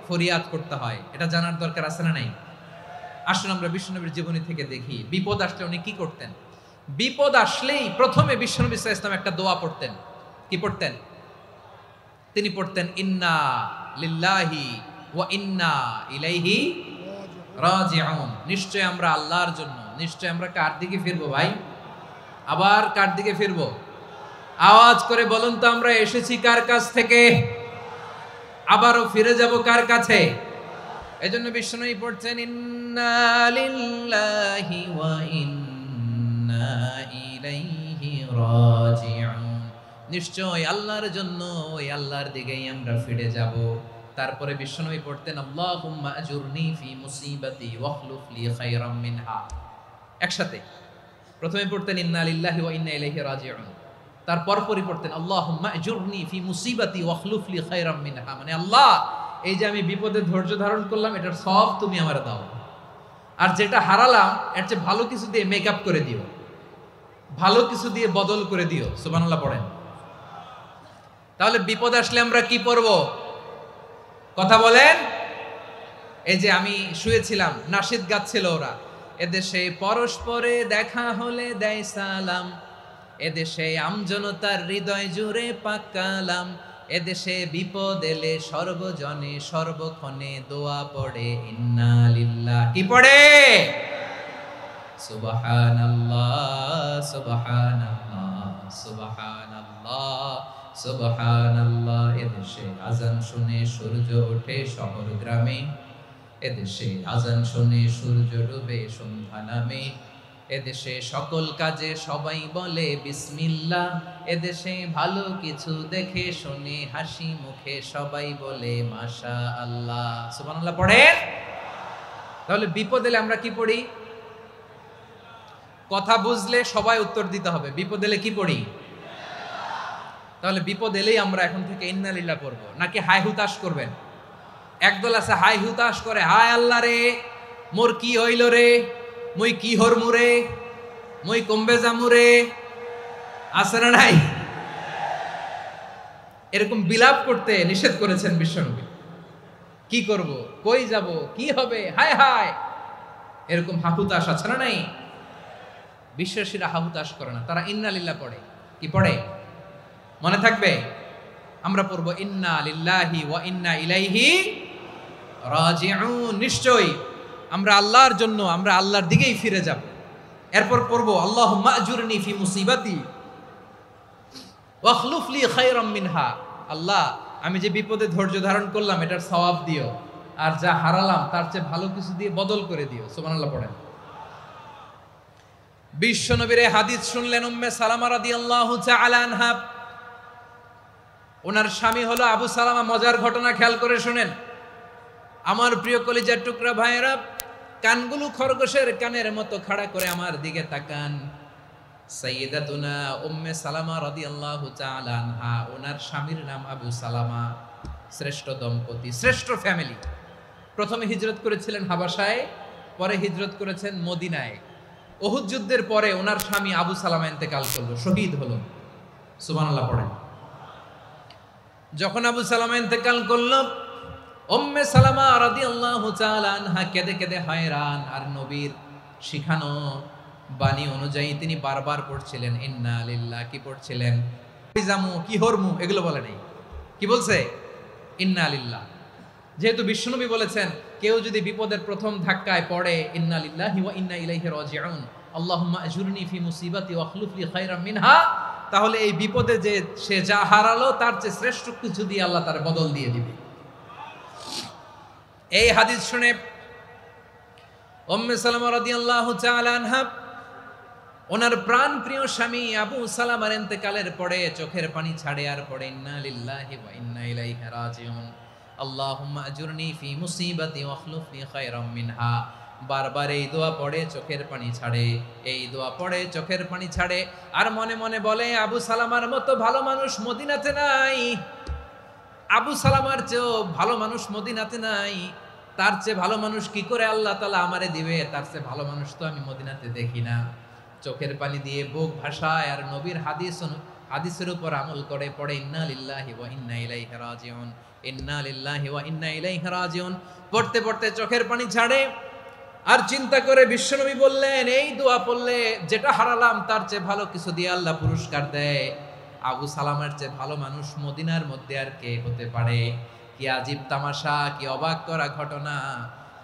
ফরিয়াদ করতে হয়, এটা জানার দরকার আছে না নাই? আসুন আমরা বিশ্বনবীর জীবনী থেকে দেখি বিপদ আসলে উনি কি করতেন। বিপদ আসলেই প্রথমে বিশ্বনবী সাল্লাল্লাহু আলাইহি ওয়াসাল্লাম একটা দোয়া পড়তেন। কি পড়তেন? তিনি পড়তেন, ইন্না লিল্লাহি ওয়া ইন্না ইলাইহি রাজিউন। নিশ্চয় আমরা আল্লাহর জন্য, নিশ্চয় আমরা কার দিকে ফিরবো ভাই? আবার কার দিকে ফিরবো? আওয়াজ করে বলুন তো, আমরা এসেছি কার কাছ থেকে, আবারও ফিরে যাব কার কাছে? এজন্য বিশ্বনবী পড়ছেন, ইন্না লিল্লাহি ওয়া ইন্না ইলাইহি রাজিউন। নিশ্চয় আল্লাহর জন্য, ওই আল্লাহর দিকেই আমরা ফিরে যাব। তারপরে বিশ্বনবী পড়তেন, আল্লাহুম্মা আজুরনি ফি মুসিবাতি ওয়াখলুফ লি খায়রাম মিনহা। একসাথে প্রথমে পড়তেন ইন্না লিল্লাহি ওয়া ইন্না ইলাইহি রাজিউন, তারপর পড়তেন আল্লাহুম্মা আজুরনি ফি মুসিবাতি ওয়াখলুফ লি খায়রাম মিনহা। মানে আল্লাহ, এই যে আমি বিপদে ধৈর্য ধারণ করলাম, এটার সব তুমি আমারে দাও, আর যেটা হারালাম এর চেয়ে ভালো কিছু দিয়ে মেকআপ করে দিও, ভালো কিছু দিয়ে বদল করে দিও। সুবহানাল্লাহ পড়েন। তাহলে বিপদ আসলে আমরা কি পড়ব? কথা বলেন। এই যে আমি শুয়েছিলাম, নাশিদ গাচ্ছিল ওরা, এদেশে পরস্পরে দেখা হলে দেয় সালাম, এদেশে আমজনতার হৃদয় জুড়ে পাকালাম, এদেশে বিপদ এলে সর্বজনে সর্বক্ষণে দোয়া পড়ে ইন্না লিল্লাহ। কি পড়ে? সুবহানাল্লাহ সুবহানাল্লাহ সুবহানাল্লাহ সুবহানাল্লাহ। এদেশে আজান শুনে সূর্য ওঠে শহর গ্রামে, এদেশে আজান শুনে সূর্য ডুবে সন্ধ্যা নামে, এদেশে সকল কাজে সবাই বলে বিসমিল্লাহ, এদেশে ভালো কিছু দেখে শুনে হাসি মুখে সবাই বলে মাশা আল্লাহ। সুবহানাল্লাহ পড়েন। তাহলে বিপদ এলে আমরা কি পড়ি? কথা বুঝলে সবাই উত্তর দিতে হবে, বিপদ এলে কি পড়ি? তাহলে বিপদ এলেই আমরা এখন থেকে ইন্না লিল্লাহ পড়বো, নাকি হাই হুতাশ করবেন? একদল আছে হাই হুতাশ করে, হায় আল্লাহ রে, মোর কি হইল রে, মুই কি হরমু রে, মুই কমবে জামু রে, আছে না নাই? এরকম বিলাপ করতে নিষেধ করেছেন বিশ্বনবী। কি করব, কই যাব, কি হবে, হায় হায়, এরকম হাহুতাশ আছে না নাই? বিশ্বাসীরা হাহুতাশ করে না, তারা ইন্না লিল্লাহ পড়ে। কি পড়ে মনে থাকবে? আমরা পড়বো ইন্না লিল্লাহি ওয়া ইন্না ইলাইহি রাজিউন। নিশ্চয়ই আমরা আল্লাহর জন্য, আমরা আল্লাহর দিকেই ফিরে যাব। এরপর পড়বো আল্লাহুম্মা আজুরনি ফি মুসিবাতি ওয়াখলুফ লি খায়রাম মিনহা। আল্লাহ, আমি যে বিপদে ধৈর্য ধারণ করলাম এটার সওয়াব দিও, আর যা হারালাম তার চেয়ে ভালো কিছু দিয়ে বদল করে দিও। সুবহানাল্লাহ পড়েন। বিশ্বনবীর হাদিস শুনলেন উম্মে সালামা রাদিয়াল্লাহু তাআলা আনহা। ওনার স্বামী হলো আবু সালামা। মজার ঘটনা খেয়াল করে শুনেন আমার প্রিয় কলিজার টুকরা ভাইয়েরা, কানগুলো খরগোশের কানের মতো খাড়া করে আমার দিকে তাকান। সাইয়্যিদাতুনা উম্মে সালামা রাদিয়াল্লাহু তাআলা আনহা, ওনার স্বামীর নাম আবু সালামা। শ্রেষ্ঠ দম্পতি, শ্রেষ্ঠ ফ্যামিলি। প্রথমে হিজরত করেছিলেন হাবাসায়, পরে হিজরত করেছেন মদিনায়। উহুদ যুদ্ধের পরে ওনার স্বামী আবু সালামা ইন্তেকাল করলো, শহীদ হলো। সুবহানাল্লাহ পড়েন। যখন আবু সালামা ইন্তেকাল করলো, উম্মে সালামা রাদিয়াল্লাহু তাআলা আনহা কেঁদে কেঁদে হয়রান। আর নবীর শিখানো বাণী অনুযায়ী তিনি বারবার পড়ছিলেন ইন্না লিল্লাহ। কি পড়ছিলেন? জামু কি হরমু এগুলো বলে নাই, কি বলছে? ইন্না লিল্লাহ। যেহেতু বিশ্বনবী বলেছেন কেউ যদি বিপদের প্রথম ধাক্কায় পড়ে ইন্না লিল্লাহি ওয়া ইন্না ইলাইহি রাজিউন, আল্লাহুম্মা আজুরনি ফি মুসিবাতি ওয়া আখলুফ লি খায়রাম মিনহা, তাহলে এই বিপদে যে সে যা হারালো তার চেয়ে শ্রেষ্ঠ কিছু দিয়ে আল্লাহ তার বদল দিয়ে দিবে। এই হাদিস শুনে উম্মে সালামা রাদিয়াল্লাহু তাআলা আনহা ওনার প্রাণ প্রিয় স্বামী আবু সালামার ইন্তেকালের পরে চোখের পানি ছাড়ে আর পড়ে ইন্না লিল্লাহি ওয়া ইন্না ইলাইহি রাজিউন, আল্লাহুম্মা আজুরনি ফি মুসিবাতি ওয়া আখলুফ লি খায়রাম মিনহা। বারবার এই দোয়া পড়ে চোখের পানি ছাড়ে, এই দোয়া পড়ে চোখের পানি ছাড়ে। আর মনে মনে বলে আবু সালামার মতো ভালো মানুষ মদিনাতে নাই, আবু সালামার চেয়েও ভালো মানুষ মদিনাতে নাই। তার চেয়ে ভালো মানুষ কি করে আল্লাহ তাআলা আমারে দিবে? তার চেয়ে ভালো মানুষ তো আমি মদিনাতে দেখি না। চোখের পানি দিয়ে বুক ভাসায় আর নবীর হাদিসের উপর আমল করে পড়ে ইন্না লিল্লাহি ওয়া ইন্না ইলাইহি রাজিউন, ইন্না লিল্লাহি ওয়া ইন্না ইলাইহি রাজিউন। পড়তে পড়তে চোখের পানি ছাড়ে আর চিন্তা করে বিশ্বনবী বললেন এই দোয়া পড়লে যেটা হারালাম তার চেয়ে ভালো কিছু দিয়ে আল্লাহ পুরস্কার দেয়। আবু সালামের চেয়ে ভালো মানুষ মদিনার মধ্যে আর কে হতে পারে? কি আজীব তামাশা, কি অবাক করা ঘটনা।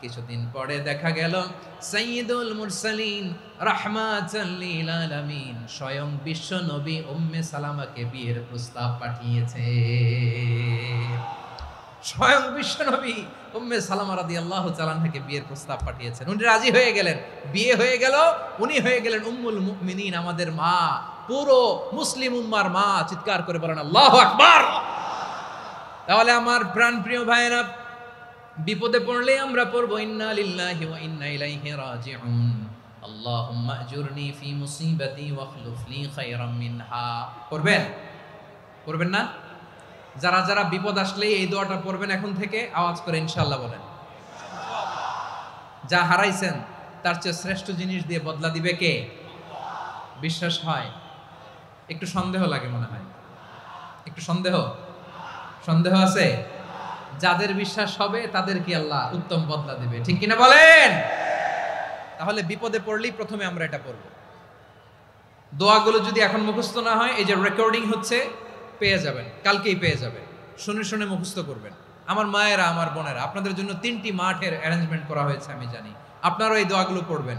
কিছুদিন পরে দেখা গেল সাইয়্যিদুল মুরসালিন রাহমাতাল লিল আলামিন স্বয়ং বিশ্ব নবী উম্মে সালামাকে বিয়ের প্রস্তাব পাঠিয়েছে। স্বয়ং বিশ্ব নবী উম্মে সালামা রাদিয়াল্লাহু তাআলা আনহাকে বিয়ের প্রস্তাব পাঠিয়েছেন। উনি রাজি হয়ে গেলেন, বিয়ে হয়ে গেল। উনি হয়ে গেলেন উম্মুল মুমিনিন, আমাদের মা, পুরো মুসলিম উম্মার মা। চিৎকার করে বলেন আল্লাহু আকবার। তাহলে আমার প্রাণ প্রিয় ভাইয়েরা, বিপদে পড়লে আমরা পড়বো ইন্না লিল্লাহি ওয়া ইন্না ইলাইহি রাজিউন, আল্লাহুম্মা আজুরনি ফি মুসিবাতি ওয়া আখলুফ লি খায়রাম মিনহা। পড়বেন? পড়বেন না? যারা যারা বিপদ আসলে এই দোয়াটা পড়বেন এখন থেকে আওয়াজ করে ইনশাআল্লাহ বলেন। যা হারাইছেন তার চেয়ে শ্রেষ্ঠ জিনিস দিয়ে বদলা দিবে কে? বিশ্বাস হয়? একটু সন্দেহ লাগে মনে হয়, একটু সন্দেহ আছে? যাদের বিশ্বাস হবে তাদেরকে আল্লাহ উত্তম বদলা দিবে, ঠিক কিনা বলেন? তাহলে বিপদে পড়লেই প্রথমে আমরা এটা পড়ব। দোয়াগুলো যদি এখন মুখস্থ না হয়, এই যে রেকর্ডিং হচ্ছে পেয়ে যাবেন, কালকেই পেয়ে যাবেন। শুনে শুনে মুখস্থ করবেন। আমার মায়েরা, আমার বোনেরা, আপনাদের জন্য 3টি মাঠের অ্যারেঞ্জমেন্ট করা হয়েছে, আমি জানি। আপনারাও এই দোয়াগুলো পড়বেন,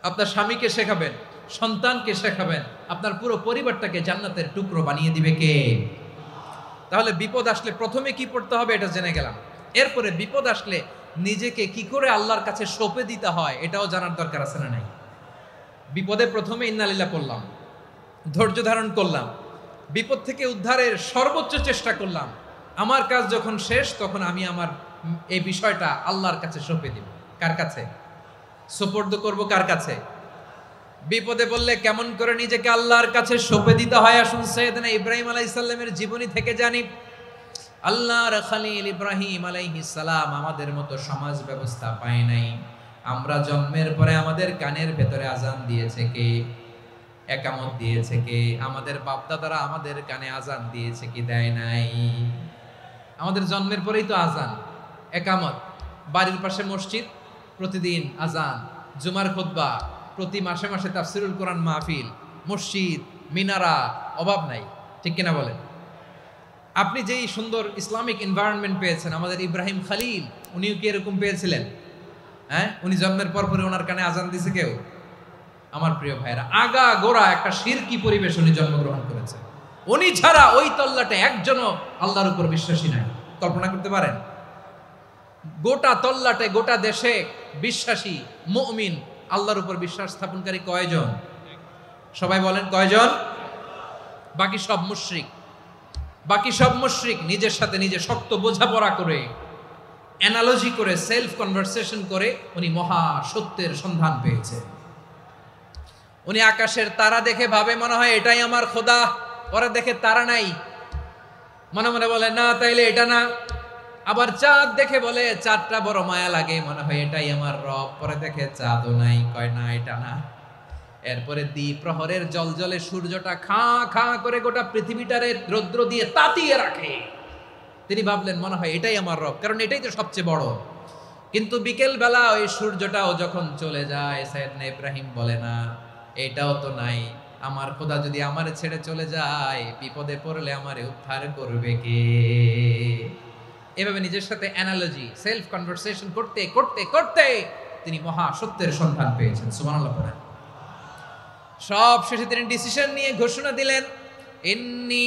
আপনার স্বামীকে শেখাবেন, সন্তানকে শেখাবেন, আপনার পুরো পরিবারটাকে জান্নাতের টুকরো বানিয়ে দিবে কে? তাহলে বিপদ আসলে প্রথমে কি পড়তে হবে এটা জেনে গেলাম। এরপরে বিপদ আসলে নিজেকে কি করে আল্লাহর কাছে সঁপে দিতে হয় এটাও জানার দরকার আছে না নাই? বিপদে প্রথমে ইন্না লিল্লাহ পড়লাম, ধৈর্য ধারণ করলাম, বিপদ থেকে উদ্ধারের সর্বোচ্চ চেষ্টা করলাম। আমার কাজ যখন শেষ তখন আমি আমার এই বিষয়টা আল্লাহর কাছে সঁপে দিব। কার কাছে সুপর্দ করব? কার কাছে? বিপদে বললে কেমন করে নিজেকে আল্লাহর কাছে সঁপে দিতে হয় আসুন সাইয়েদনা ইব্রাহিম আলাইহিস সালামের জীবনী থেকে জানি। আল্লাহর খলিল ইব্রাহিম আলাইহিস সালাম আমাদের মতো সমাজ ব্যবস্থা পায় নাই। আমরা জন্মের পরে আমাদের কানের ভেতরে আজান দিয়েছে কে? একামত দিয়েছে কে? আমাদের বাপদাদারা আমাদের কানে আজান দিয়েছে কি দেয় নাই? আমাদের জন্মের পরেই তো আজান, একামত, বাড়ির পাশে মসজিদ, প্রতিদিন আজান, জুমার খুতবা, প্রতি মাসে মাসে তাফসিরুল কোরআন মাহফিল, মসজিদ, মিনারা, অভাব নাই, ঠিক কিনা বলেন? আপনি যেই সুন্দর ইসলামিক এনভায়রনমেন্ট পেয়েছেন, আমাদের ইব্রাহিম খলিল উনিও কি এরকম পেয়েছিলেন? হ্যাঁ, উনি জন্মের পর পরে ওনার কানে আজান দিছে কেউ? আমার প্রিয় ভাইরা, আগা গোড়া একটা শিরকি পরিবেশ উনি জন্মগ্রহণ করেছে। উনি ছাড়া ওই তল্লাটে একজনও আল্লাহর উপর বিশ্বাসী নাই। কল্পনা করতে পারেন? গোটা তল্লাটে, গোটা দেশে বিশ্বাসী মুমিন আল্লাহর উপর বিশ্বাস স্থাপনকারী কয়জন? সবাই বলেন কয়জন? বাকি সব মুশরিক। বাকি সব মুশরিক নিজের সাথে নিজে শক্ত বোঝাপড়া করে, অ্যানালজি করে, সেলফ কনভারসেশন করে উনি মহা সত্যের সন্ধান পেয়েছে। উনি আকাশের তারা দেখে ভাবে মনে হয় এটাই আমার খোদা, পরে দেখে তারা নাই, মনে মনে বলে না তাইলে এটা না। আবার চাঁদ দেখে বলে চাঁদটা বড় মায়া লাগে, মনে হয় এটাই আমার রব, পরে দেখে চাঁদও নাই, কয় না এটা না। এরপরে দ্বীপ প্রহরের জলজলে সূর্যটা খাঁ খাঁ করে গোটা পৃথিবীটারে রৌদ্র দিয়ে তাতিয়ে রাখে। তিনি ভাবলেন মনে হয় এটাই আমার রব, কারণ এটাই তো সবচেয়ে বড়। কিন্তু বিকেল বেলা ওই সূর্যটাও যখন চলে যায়, সাইয়েদনা ইব্রাহিম বলে না এটাও তো নাই, আমার খোদা যদি আমারে ছেড়ে চলে যায়, বিপদে পড়লে আমারে উদ্ধার করবে কে? এভাবে নিজের সাথে অ্যানালজি, সেলফ কনভারসেশন করতে করতে করতে তিনি মহা সত্যের সন্ধান পেয়েছেন। সুবহানাল্লাহ পড়েন। সব শেষে তিনি ডিসিশন নিয়ে ঘোষণা দিলেন, ইন্নী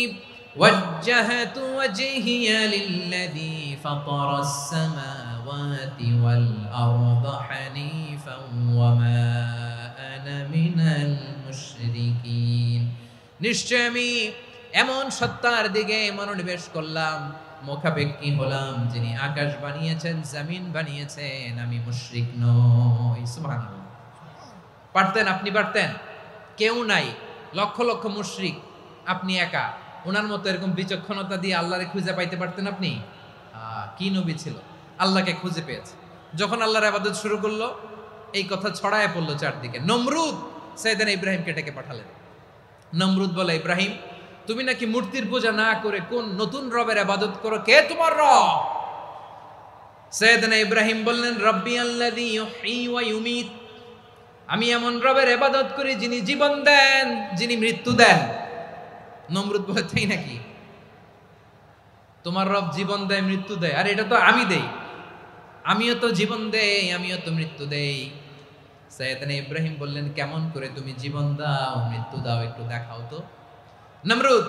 ওয়াজ্জাহাতু ওয়াজহিয়া লিল্লাযী ফাতারাস সামাওয়াতি ওয়াল আরদা হানিফান ওয়া মা আনা মিনাল মুশরিকিন। নিশ্চয় আমি এমন সত্তার দিকে মনোনিবেশ করলাম, মুখাপেক্ষী হলাম, যিনি আকাশ বানিয়েছেন, জমিন বানিয়েছেন, আমি মুশরিক নই। সুবহানাল্লাহ। পারতেন? আপনি পারতেন? কেউ নাই, লক্ষ লক্ষ মুশরিক, আপনি একা। ওনার মতো এরকম বিচক্ষণতা দিয়ে আল্লাহরে খুঁজে পাইতে পারতেন আপনি? কি নবী ছিল, আল্লাহকে খুঁজে পেয়েছে। যখন আল্লাহর ইবাদত শুরু করলো, এই কথা ছড়ায় পড়লো চারদিকে। নমরুদ সাইয়েদনা ইব্রাহিমকে ডেকে পাঠালেন। নমরুদ বলে, ইব্রাহিম তুমি নাকি মূর্তির পূজা না করে কোন নতুন রবের ইবাদত করো, কে তোমার রব? সাইয়েদনা ইব্রাহিম বললেন, রব্বি আল্লাযী ইউহয়ী ওয়া ইউমীত, আমি এমন রবের ইবাদত করি যিনি জীবন দেন, যিনি মৃত্যু দেন। নমরুদ বলে, তাই নাকি? তোমার রব জীবন দেয়, মৃত্যু দেয়, আর এটা তো আমি দেই, আমিও তো জীবন দেই, আমিও তো মৃত্যু দেই। সাইয়েদনা ইব্রাহিম বললেন, কেমন করে তুমি জীবন দাও, মৃত্যু দাও, একটু দেখাও তো। নমরুদ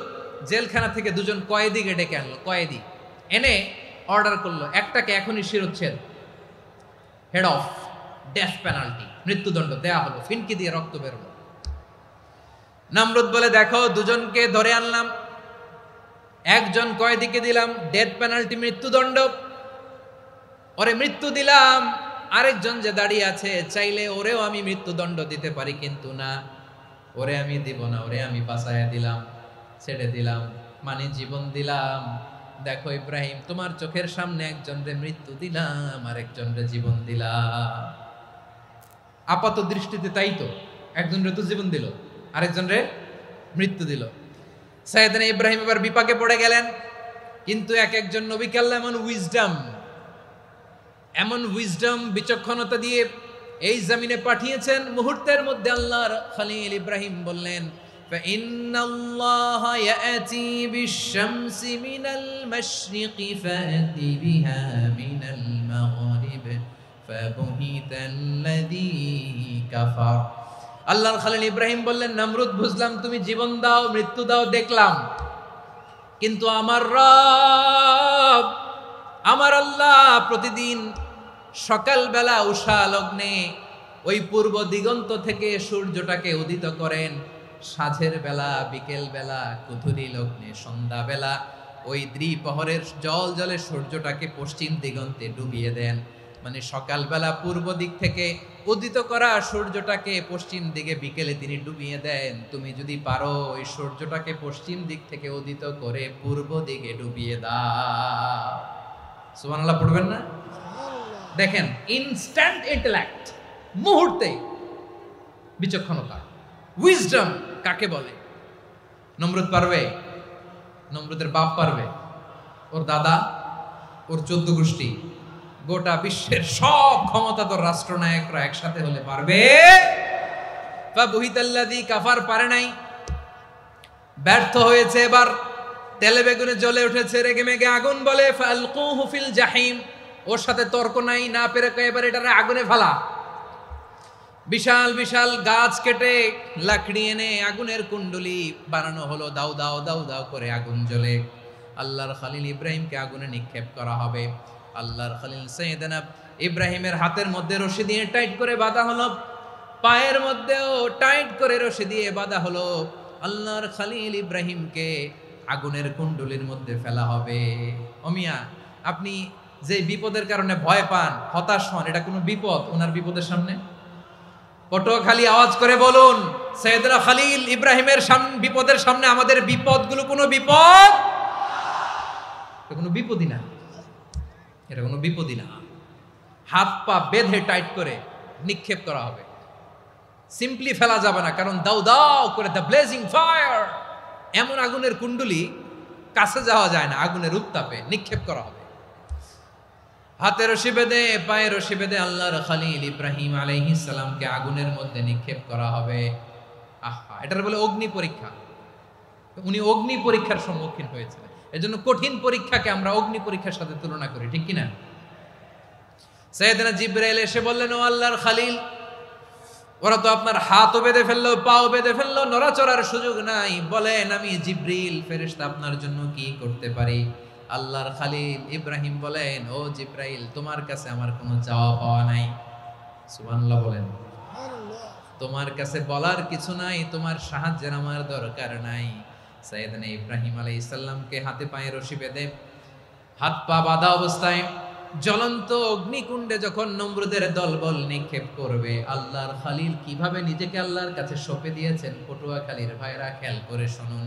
জেলখানা থেকে দুজন কয়েদিকে ডেকে আনলো, কয়েদি এনে অর্ডার করলো, একটাকে এখনই শিরোচ্ছেদ, হেড অফ, ডেথ পেনাল্টি, মৃত্যুদণ্ড দেয়া হলো, ফিনকি দিয়ে রক্ত বেরোলো। নমরুদ বলে, দেখো দুজনকে ধরে আনলাম, একজন কয়েদিকে দিলাম ডেথ পেনাল্টি, মৃত্যুদণ্ড, ওরে মৃত্যু দিলাম। আরেকজন যে দাঁড়িয়ে আছে, চাইলে ওরেও আমি মৃত্যুদণ্ড দিতে পারি, কিন্তু না, ওরে আমি দিব না, ওরে আমি বাঁচাইয়া দিলাম, ছেড়ে দিলাম, মানে জীবন দিলাম। দেখো ইব্রাহিম, তোমার চোখের সামনে একজনরে মৃত্যু দিলাম, আর একজনরে জীবন দিলাম। আপাত দৃষ্টিতে তাই তো, একজনরে তো জীবন দিল, আরেকজনরে মৃত্যু দিল। সাইয়েদনা ইব্রাহিম এবার বিপাকে পড়ে গেলেন। কিন্তু এক একজন নবীকে আল্লাহ এমন উইজডম বিচক্ষণতা দিয়ে এই জমিনে পাঠিয়েছেন, মুহূর্তের মধ্যে আল্লাহর খলিল ইব্রাহিম বললেন, ফাইন্নাল্লাহা ইয়াতি বিশ-শামসি মিনাল মাশরিকি ফাতি বিহা মিনাল মাগরিব ফাবুহিতাল্লাযী কাফার। আল্লাহর খলিল ইব্রাহিম বললেন, নমরুদ বুঝলাম তুমি জীবন দাও, মৃত্যু দাও, দেখলাম, কিন্তু আমার রব, আমার আল্লাহ প্রতিদিন সকালবেলা উষা লগ্নে ওই পূর্ব দিগন্ত থেকে সূর্যটাকে উদিত করেন, সাঁঝের বেলা, বিকেল বেলা, কুথুরি লগ্নে, সন্ধ্যা বেলা ওই দ্বিপ্রহরের জল জলে সূর্যটাকে পশ্চিম দিগন্তে ডুবিয়ে দেন। মানে সকালবেলা পূর্ব দিক থেকে উদিত করা সূর্যটাকে পশ্চিম দিকে বিকেলে তিনি ডুবিয়ে দেন। তুমি যদি পারো ওই সূর্যটাকে পশ্চিম দিক থেকে উদিত করে পূর্ব দিকে ডুবিয়ে দাও। সুবহানাল্লাহ পড়বেন না? দেখেন, ইনস্ট্যান্ট ইন্টেলেক্ট, মুহূর্তে বিচক্ষণতা, উইজডম কাকে বলে? নমরুদ পারবে? নমরুদের বাপ পারবে? ওর দাদা, ওর 14 গোষ্ঠী, গোটা বিশ্বের সব ক্ষমতাধর রাষ্ট্রনায়করা একসাথে হলে পারবে? ফাবুহিতাল্লাযী কাফার পারে নাই, ব্যর্থ হয়েছে। এবার তেলে বেগুনে জ্বলে উঠেছে, রেগে মেগে আগুন বলে, ফালকুহু ফিল জাহিম, ওর সাথে তর্ক নাই, না পেরে এবার এটারে আগুনে ফেলা। বিশাল বিশাল গাছ কেটে লাকড়ি এনে আগুনের কুণ্ডলি বানানো হলো, দাও দাও দাও দাও করে আগুন জ্বলে। আল্লাহর খলিল ইব্রাহিমকে আগুনে নিক্ষেপ করা হবে। আল্লাহর খলিল সাইয়েদনা ইব্রাহিমের হাতের মধ্যে রশি দিয়ে টাইট করে বাঁধা হলো। পায়ের মধ্যেও টাইট করে রশি দিয়ে বাঁধা হলো। আল্লাহর খলিল ইব্রাহিমকে আগুনের কুণ্ডলীর মধ্যে ফেলা হবে। ও মিয়া, আপনি যে বিপদের কারণে ভয় পান, হতাশ হন, এটা কোনো বিপদ ওনার বিপদের সামনে? পটুয়াখালী আওয়াজ করে বলুন, সৈয়দনা খলিল ইব্রাহিমের বিপদের সামনে আমাদের বিপদগুলো কোনো বিপদ? এটা কোনো বিপদই না, এটা কোনো বিপদই না। হাত পা বেঁধে টাইট করে নিক্ষেপ করা হবে, সিম্পলি ফেলা যাবে না, কারণ দাও দাও করে দ্য ব্লেজিং ফায়ার, এমন আগুনের কুণ্ডলী, কাছে যাওয়া যায় না, আগুনের উত্তাপে নিক্ষেপ করা হবে। হাতে রশি বেঁধে পায়ে রশি বেঁধে আল্লাহর খলিল ইব্রাহিম আলাইহিস সালামকে আগুনের মধ্যে নিক্ষেপ করা হবে। আহা, এটার বলে অগ্নি পরীক্ষা। উনি অগ্নি পরীক্ষার সম্মুখীন হয়েছিলেন। এজন্য কঠিন পরীক্ষাকে আমরা অগ্নি পরীক্ষার সাথে তুলনা করি, ঠিক কিনা? সাইয়েদনা জিবরাইল এসে বললেন, ও আল্লাহর খলিল, ওরা তো আপনার হাতও বেঁধে ফেললো, পাও বেঁধে ফেললো, নড়াচড়ার সুযোগ নাই, বলেন আমি জিবরিল ফেরেশতা আপনার জন্য কি করতে পারি? আল্লাহর খলিল ইব্রাহিম বলেন, ও জিবরাইল, তোমার কাছে আমার কোনো চাওয়া পাওয়া নাই। সুবহানাল্লাহ বলেন। তোমার কাছে বলার কিছু নাই, তোমার সাহায্যের আমার দরকার নাই। সাইয়েদনা ইব্রাহিম আলাইহিস সালামকে হাতে পায়ে রশি বেঁধে হাত পা বাঁধা অবস্থায় জ্বলন্ত অগ্নিকুণ্ডে যখন নমরুদের দলবল নিক্ষেপ করবে, আল্লাহর খলিল কিভাবে নিজেকে আল্লাহর কাছে সঁপে দিয়েছেন, পটুয়াখালীর ভাইরা খেয়াল করে শুনুন।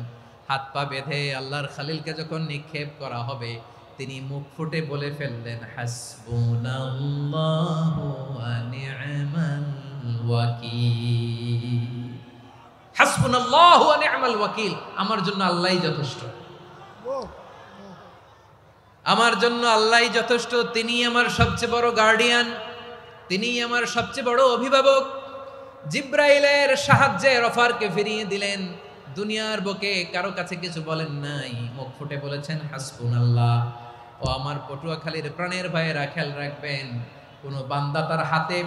হাত পা বেঁধে আল্লাহর খলিলকে যখন নিক্ষেপ করা হবে, তিনি মুখ ফুটে বলে ফেললেন, হাসবুনাল্লাহু ওয়া নি'মাল ওয়াকিল। হাসবুনাল্লাহু ওয়া নি'মাল ওয়াকিল, আমার জন্য আল্লাহই যথেষ্ট, আমার জন্য আল্লাহই যথেষ্ট। তিনি আমার সবচেয়ে বড় গার্ডিয়ান, তিনি আমার সবচেয়ে বড় অভিভাবক। জিব্রাইলের সাহায্যে অফারকে ফিরিয়ে দিলেন। দুনিয়ার বুকে কারো কাছে কিছু বলেন নাই, মুখ ফুটে বলেছেন হাসবুনাল্লাহ। ও আমার পটুয়াখালীর প্রাণের ভাইয়েরা, খেয়াল রাখবেন, কোন বান্দা তার হাতে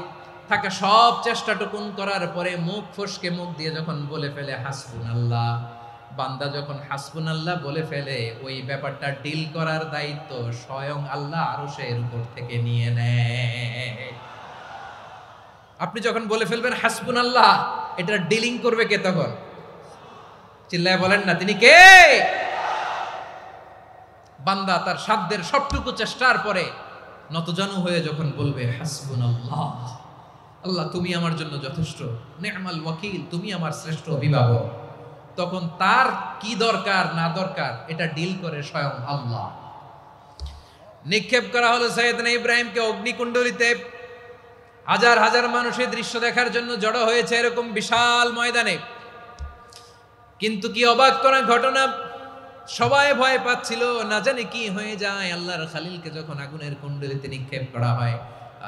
থাকা সব চেষ্টাটুকুন করার পরে মুখ ফসকে মুখ দিয়ে যখন বলে ফেলে হাসবুনাল্লাহ, বান্দা যখন হাসবুনাল্লাহ বলে ফেলে, ওই ব্যাপারটা ডিল করার দায়িত্ব স্বয়ং আল্লাহ আরশের উপর থেকে নিয়ে নেয়। আপনি যখন বলে ফেলবেন হাসবুনাল্লাহ, এটা ডিলিং করবে কে তখন? চিল্লায় বলেন না, তিনি কে? বান্দা তার সাধ্যের সবটুকু চেষ্টার পরে নতজানু হয়ে যখন বলবে হাসবুনাল্লাহ, আল্লাহ তুমি আমার জন্য যথেষ্ট, নি'মাল ওয়াকিল, তুমি আমার শ্রেষ্ঠ অভিভাবক, তখন তার কি দরকার না দরকার এটা ডিল করে স্বয়ং আল্লাহ। নিক্ষেপ করা হলো সাইয়েদনা ইব্রাহিমকে অগ্নিকুণ্ডলিতে। হাজার হাজার মানুষের দৃশ্য দেখার জন্য জড়ো হয়েছে এরকম বিশাল ময়দানে। কিন্তু কি অবাক করা ঘটনা, সবাই ভয় পাচ্ছিল, না জানে কি হয়ে যায়। আল্লাহর খলিলকে যখন আগুনের কুণ্ডলিতে নিক্ষেপ করা হয়,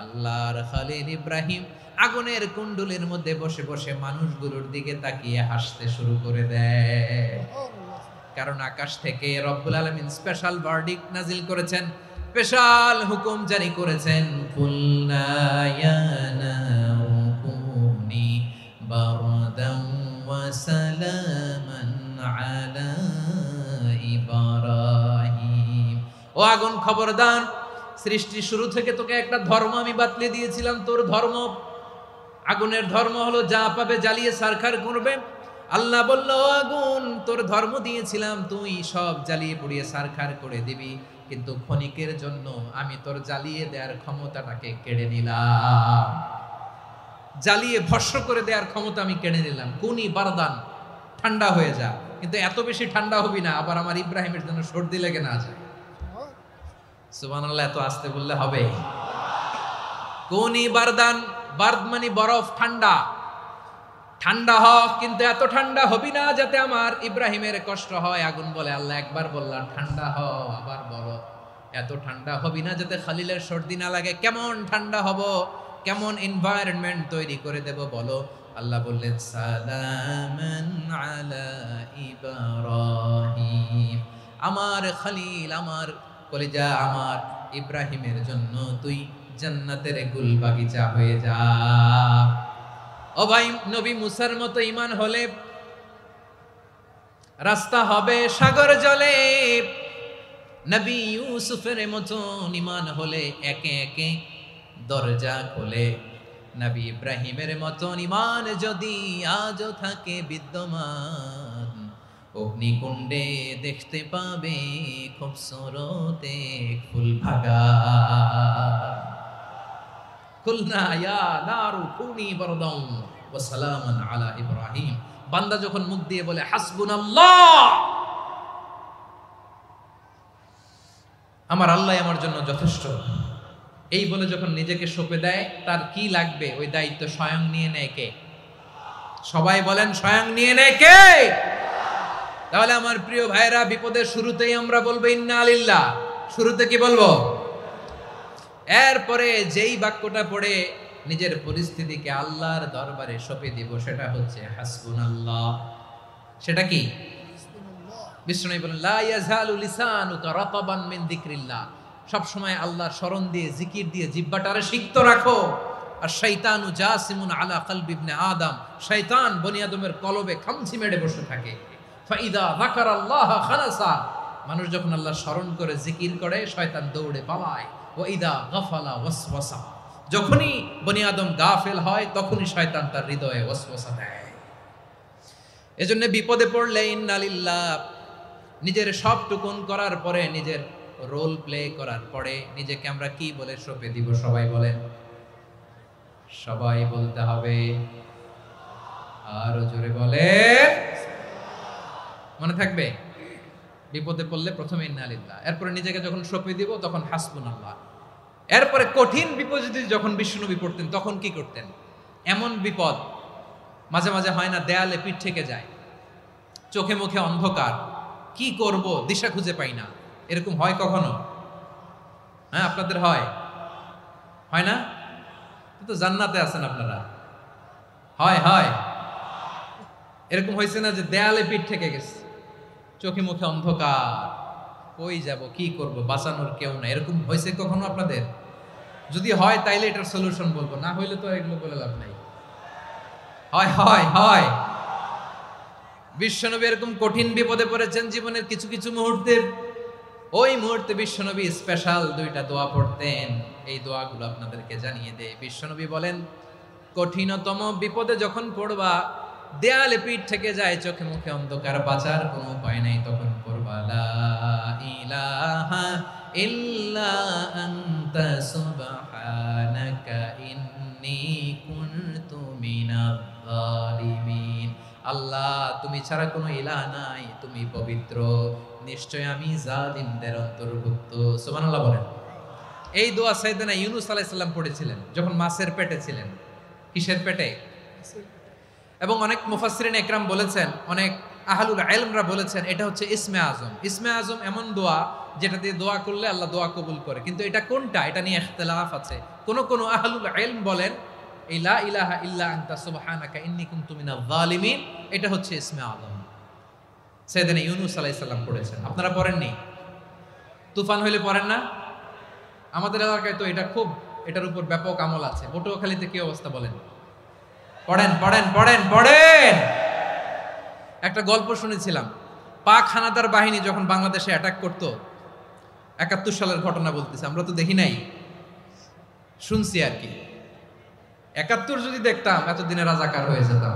আল্লাহর খলিল ইব্রাহিম আগুনের কুণ্ডলীর মধ্যে বসে বসে মানুষগুলোর দিকে তাকিয়ে হাসতে শুরু করে দেয়। কারণ আকাশ থেকে রব্বুল আলামিন স্পেশাল ভার্ডিক্ট নাজিল করেছেন, স্পেশাল হুকুম জারি করেছেন, কুলনা ইয়া নারু কুনি বারদান ওয়া সালামান আলা ইব্রাহিম। ও আগুন, খবরদার, সৃষ্টি শুরু থেকে তোকে একটা ধর্ম আমি বাতলে দিয়েছিলাম, তোর ধর্ম, আগুনের ধর্ম হলো যা পাবে জ্বালিয়ে সারখার করবে। আল্লাহ বলল, আগুন, তোর ধর্ম দিয়েছিলাম, তুই সব জ্বালিয়ে পুড়িয়ে সারখার করে দিবি, কিন্তু ক্ষণিকের জন্য আমি তোর জ্বালিয়ে দেওয়ার ক্ষমতাটাকে কেড়ে নিলাম, জ্বালিয়ে ভস্ম করে দেওয়ার ক্ষমতা আমি কেড়ে নিলাম। কুনি বারদান, ঠান্ডা হয়ে যা, কিন্তু এত বেশি ঠান্ডা হবি না আবার আমার ইব্রাহিমের জন্য সর্দি লেগে না যায়। সুবহানাল্লাহ, এত আস্তে বললে হবে? কুনি বারদান, বার্দ মানে বরফ, ঠান্ডা, ঠান্ডা হ, কিন্তু এত ঠান্ডা হবি না যাতে আমার ইব্রাহিমের কষ্ট হয়। আগুন বলে, আল্লাহ একবার বললাম ঠান্ডা হ, আবার বলো এত ঠান্ডা হবি না যাতে খলিলের সর্দি না লাগে। কেমন ঠান্ডা হব, কেমন এনভায়রনমেন্ট তৈরি করে দেব বলো? আল্লাহ বললেন, সালামান আলা ইব্রাহিম, আমার খলিল, আমার কলিজা, আমার ইব্রাহিমের জন্য তুই জান্নাতের গুল বাগিচা হয়ে যা। ও ভাই, নবী মুসার মতো ঈমান হলে রাস্তা হবে সাগর জলে, নবী ইউসুফের মতো ঈমান হলে একে একে দরজা খোলে। নবী ইব্রাহিমের মতন ঈমান যদি আজও থাকে বিদ্যমান, অগ্নিকুণ্ডে দেখতে পাবে খুবসুরত এক ফুল বাগান। কুলনা ইয়া নারু কুনি বারদান ওয়া সালামান আলা ইব্রাহিম। বান্দা যখন মুখ দিয়ে বলে হাসবুনাল্লাহ, আমার আল্লাহ আমার জন্য যথেষ্ট, এই বলে যখন নিজেকে সঁপে দেয়, তার কি লাগবে ওই দায়িত্ব স্বয়ং নিয়ে নেয় কে? সবাই বলেন স্বয়ং নিয়ে নেয় কে? তাহলে আমার প্রিয় ভাইরা, বিপদের শুরুতেই আমরা বলবো ইন্না লিল্লাহ। শুরুতে কি বলবো? এরপরে যেই বাক্যটা পড়ে নিজের পরিস্থিতিকে আল্লাহর দরবারে সঁপে দিব, সেটা হচ্ছে হাসবুনাল্লাহ। সেটা কি? বিষ্ণু বলেন লা ইয়াজালু লিসানুকা রাতাবান মিন যিকরিল্লাহ। সব সময় আল্লাহর স্মরণ দিয়ে, জিকির দিয়ে জিহ্বাটারে সিক্ত রাখো। আর শয়তানু জাসিমুন আলা কলবি ইবনে আদম, শয়তান বনি আদমের কলবে খামচি মেরে বসে থাকে। ফাইদা যাকারাল্লাহ খানাসা, মানুষ যখন আল্লাহর স্মরণ করে জিকির করে, শয়তান দৌড়ে পালায়। ওয়া ইদা গাফালা ওয়াসওয়াসা, যখনই বনি আদম গাফেল হয়, তখনই শয়তান তার হৃদয়ে ওয়াসওয়াসা দেয়। এজন্য বিপদে পড়লে ইন্না লিল্লাহ, নিজের সব টুকুন করার পরে, নিজের রোল প্লে করার পরে নিজেকে আমরা কি বলে সঁপে দিব? সবাই বলেন, সবাই বলতে হবে। আরো জোরে বলেন, মনে থাকবে? বিপদে পড়লে প্রথমে ইন্না লিল্লাহ, এরপরে নিজেকে যখন সঁপে দিব তখন হাসবুনাল্লাহ। এরপরে কঠিন বিপদে যখন বিশ্বনবী পড়তেন তখন কি করতেন? এমন বিপদ মাঝে মাঝে হয় না, দেয়ালে পিঠ থেকে যায়, চোখে মুখে অন্ধকার, কি করব দিশা খুঁজে পাই না, এরকম হয় কখনো? হ্যাঁ, আপনাদের হয়? হয় না? তো জান্নাতে আছেন আপনারা। হয় হয় এরকম হয়েছে না যে দেয়ালে পিঠ থেকে গেছে, চোখে মুখে অন্ধকার, কই যাব, কি করব, বাঁচানোর কেউ না, এরকম হয়েছে কখনো আপনাদের? যদি হয় তাইলে এটার সলিউশন বলবো, না হইলে তো এগুলো বলে লাভ নাই। হয় হয় হয় বিশ্বনবী এরকম কঠিন বিপদে পড়েছেন জীবনের কিছু কিছু মুহূর্তে। ওই মুহূর্তে বিশ্বনবী স্পেশাল দুইটা দোয়া পড়তেন। এই দোয়াগুলো আপনাদেরকে জানিয়ে দেয়। বিশ্বনবী বলেন, কঠিনতম বিপদে যখন পড়বা, দেয়ালে পিঠ থেকে যায়, চোখে মুখে অন্ধকার, বাঁচার কোনো উপায় নাই, তখন পড়বা লা ইলাহা ইল্লা আনতা সুবহানাকা ইন্নী কুনতু মিনাজ জালিমিন। আল্লাহ, তুমি ছাড়া কোনো ইলাহ নাই, তুমি পবিত্র, নিশ্চয় আমি জালিমদের অন্তর্ভুক্ত। সুবহানাল্লাহ বলেন। এই দোয়া সাইয়েদনা ইউনূস আলাইহিস সালাম পড়েছিলেন যখন মাছের পেটে ছিলেন। কিসের পেটে? এবং অনেক মুফাসসিরিন ইকরাম বলেছেন, অনেক আহলুল ইলমরা বলেছেন, এটা হচ্ছে ইসমে আজম। ইসমে আজম এমন দোয়া যেটা দিয়ে দোয়া করলে আল্লাহ দোয়া কবুল করে, কিন্তু এটা কোনটা, এটা নিয়ে ইখতিলাফ আছে। কোন কোন আহলুল ইলম বলেন এই লা ইলাহা ইল্লা আনতা সুবহানাকা ইন্নী কুনতু মিনাজ জালিমিন, এটা হচ্ছে ইসমে আজম। সাইয়েদনা ইউনূস আলাইহিস সালাম পড়েছেন। আপনারা পড়েননি? তুফান হইলে পড়েন না? আমাদের এলাকায় তো এটা খুব, এটার উপর ব্যাপক আমল আছে। পটুয়াখালীতে কি অবস্থা বলেন? পড়েন পড়েন পড়েন পড়েন। একটা গল্প শুনেছিলাম, পাক হানাদার বাহিনী যখন বাংলাদেশে অ্যাটাক করত, ৭১ সালের ঘটনা বলতেছে, আমরা তো দেখি নাই, শুনছি আর কি। ৭১ যদি দেখতাম এতদিনে রাজাকার হয়ে যেতাম।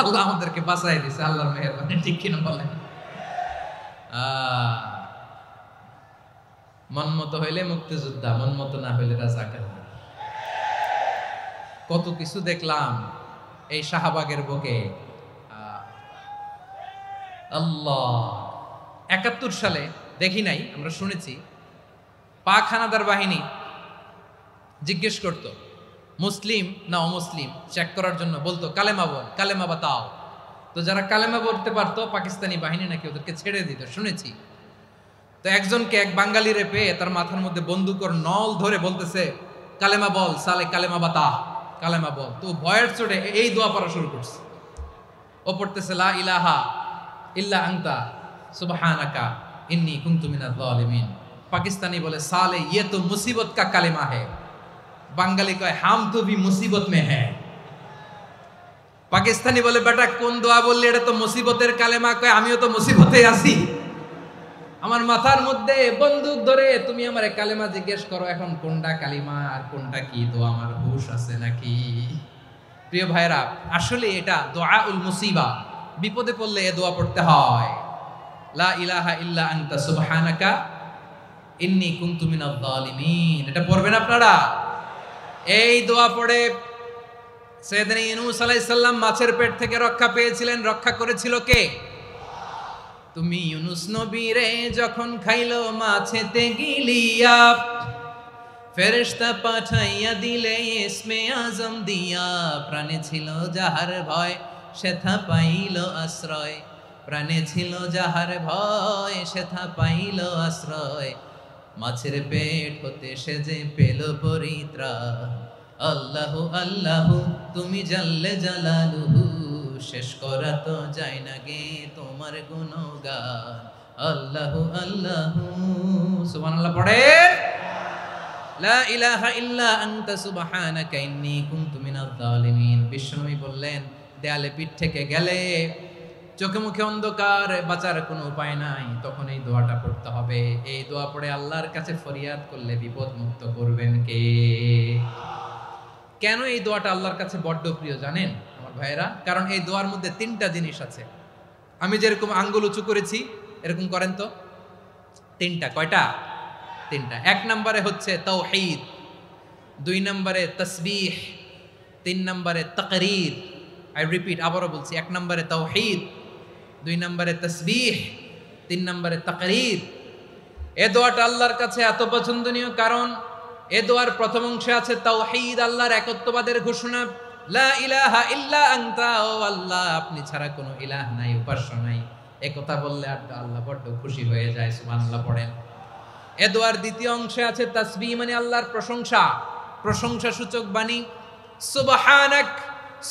আল্লাহ আমাদেরকে বাঁচাই দিছে, আল্লাহর মেহেরবানি, ঠিক কিনা বলেন? মন মতো হইলে মুক্তিযোদ্ধা, মন মতো না হইলে রাজাকার। কত কিছু দেখলাম এই শাহবাগের বুকে। আল্লাহ, ৭১ সালে দেখি নাই, আমরা শুনেছি পাক হানাদার বাহিনী জিজ্ঞেস করত মুসলিম না অমুসলিম চেক করার জন্য, বলতো কালেমা বল, কালেমা বাতাও। তো যারা কালেমা বলতে পারতো পাকিস্তানি বাহিনী নাকি ওদেরকে ছেড়ে দিত, শুনেছি। তো একজনকে, এক বাঙালিরে পেয়ে তার মাথার মধ্যে বন্দুকর নল ধরে বলতেছে কালেমা বল সালে, কালেমা বাতা, কালেমা বল। তো ভয়ের চোটে এই দোয়া পড়া শুরু করছে। ও পড়তেছে লা ইলাহা ইল্লা আনতা সুবহানাকা ইন্নী কুনতু মিনাজ জালিমিন। পাকিস্তানি বলে সালে ইয়ে তো মুসিবত কা কালেমা है। বাঙালি কয় হাম তো ভি মুসিবত মে है। পাকিস্তানি বলে বেটা কোন দোয়া বললি, এটা তো মুসিবতের কালেমা। কয় আমিও তো মুসিবতে আছি। আমার মাথার মধ্যে বন্দুক ধরে তুমি আমারে কালেমা জিজ্ঞেস করো, এখন কোনটা কালিমা আর কোনটা কি, তো আমার হুশ আছে নাকি? প্রিয় ভাইরা, আসলে এটা দুআউল মুসিবা, বিপদে পড়লে এ দোয়া পড়তে হয়। লা ইলাহা ইল্লা আনতা সুবহানাকা ইন্নী কুনতু মিনাজ জালিমিন। এটা পড়বেন আপনারা। এই দোয়া পড়ে সাইয়েদনা ইউনূস আলাইহিস সালাম মাছের পেট থেকে রক্ষা পেয়েছিলেন। রক্ষা করেছিল কে? তুমি ইউনূস নবীরে যখন খাইলো মাছেতে গিলিয়া, ফেরেশতা পাঠাইয়া দিলে ইসমে আজম দিয়া, প্রাণে ছিল যাহার ভয় সেথা পাইল আশ্রয়, প্রাণে ছিল যাহার ভয় সেথা পাইল আশ্রয়, মাছের পেট হতে সে যে পেল পরিত্রাণ। আল্লাহু আল্লাহু তুমি জাল্লে জালালুহু, শেষ করা তো যায় না গে তোমার গুণগান। আল্লাহু আল্লাহু, সুবহানাল্লাহ পড়ে। লা ইলাহা ইল্লা আনতা সুবহানাকা ইন্নী কুনতু মিনাজ জালিমিন। বিশ্বনবী বললেন, দেয়ালে পিঠ থেকে গেলে, চোখে মুখে অন্ধকার, বাঁচার কোনো উপায় নাই, তখন এই দোয়াটা পড়তে হবে। এই দোয়া পড়ে আল্লাহর কাছে ফরিয়াদ করলে বিপদ মুক্ত করবেন কে? কেন এই দোয়াটা আল্লাহর কাছে বড্ড প্রিয় জানেন আমার ভাইয়েরা? কারণ এই দোয়ার মধ্যে তিনটা জিনিস আছে। আমি যেরকম আঙ্গুল উঁচু করেছি এরকম করেন তো। তিনটা। কয়টা? তিনটা। এক নম্বরে হচ্ছে তাওহীদ, দুই নম্বরে তাসবিহ, তিন নম্বরে তাকরীর। আই রিপিট, আবারও বলছি, এক নম্বরে তাওহীদ, দুই নম্বরে তাসবিহ, তিন নম্বরে তাকরীর। এ দোয়াটা আল্লাহর কাছে এত পছন্দনীয় কারণ এ দোয়ার প্রথম অংশে আছে তাওহীদ, আল্লাহর একত্ববাদের ঘোষণা। লা ইলাহা ইল্লা আনতা, ও আল্লাহ আপনি ছাড়া কোনো ইলাহ নাই, উপাস্য নাই। এই কথা বললে আল্লাহ বড্ড খুশি হয়ে যায়। সুবহানাল্লাহ পড়েন। এ দোয়ার দ্বিতীয় অংশে আছে তাসবিহ, মানে আল্লাহর প্রশংসা, প্রশংসা সূচক বাণী। সুবহানাক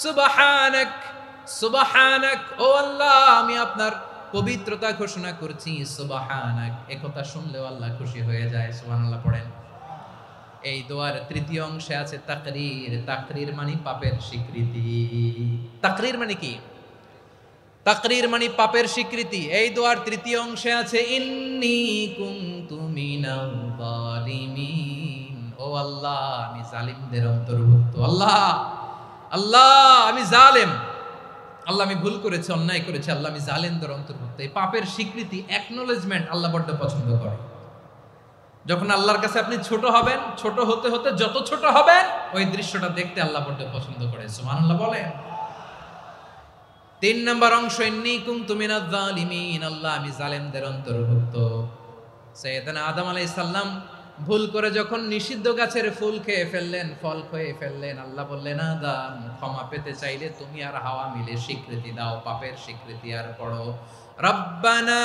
সুবহানাক সুবহানাক, ও আল্লাহ আমি আপনার পবিত্রতা ঘোষণা করছি। সুবহানাক, এই কথা শুনলেও আল্লাহ খুশি হয়ে যায়। সুবহানাল্লাহ পড়েন। এই দোয়ার তৃতীয় অংশে আছে তাকরীর। তাকরীর মানে পাপের স্বীকৃতি। তাকরীর মানে কি? তাকরীর মানে পাপের স্বীকৃতি। এই দোয়ার তৃতীয় অংশে আছে ইন্নী কুনতু মিনাল জালিমিন, ও আল্লাহ আমি জালিমদের অন্তর্ভুক্ত। আল্লাহ আল্লাহ আমি জালেম, আল্লাহ আমি ভুল করেছি, অন্যায় করেছি, আল্লাহ আমি জালেমদের অন্তর্ভুক্ত। এই পাপের স্বীকৃতি, অ্যাকনোলেজমেন্ট আল্লাহ বড্ড পছন্দ করে। যখন আল্লাহর কাছে আপনি ছোট হবেন, ছোট হতে হতে যত ছোট হবেন, ওই দৃশ্যটা দেখতে আল্লাহ বড্ড পছন্দ করে। সুবহানাল্লাহ বলেন। তিন নম্বর অংশ ইন্নী কুনতু মিনাজ জালিমিন, আল্লাহ আমি জালেমদের অন্তর্ভুক্ত। সাইয়েদনা আদম আলাইহিস সালাম ভুল করে যখন নিষিদ্ধ গাছের ফুল খেয়ে ফেললেন, ফল খেয়ে ফেললেন, আল্লাহ বললেন আদম ক্ষমা পেতে চাইলে তুমি আর হাওয়া মিলে স্বীকৃতি দাও, পাপের স্বীকৃতি আর পড়ো। রব্বানা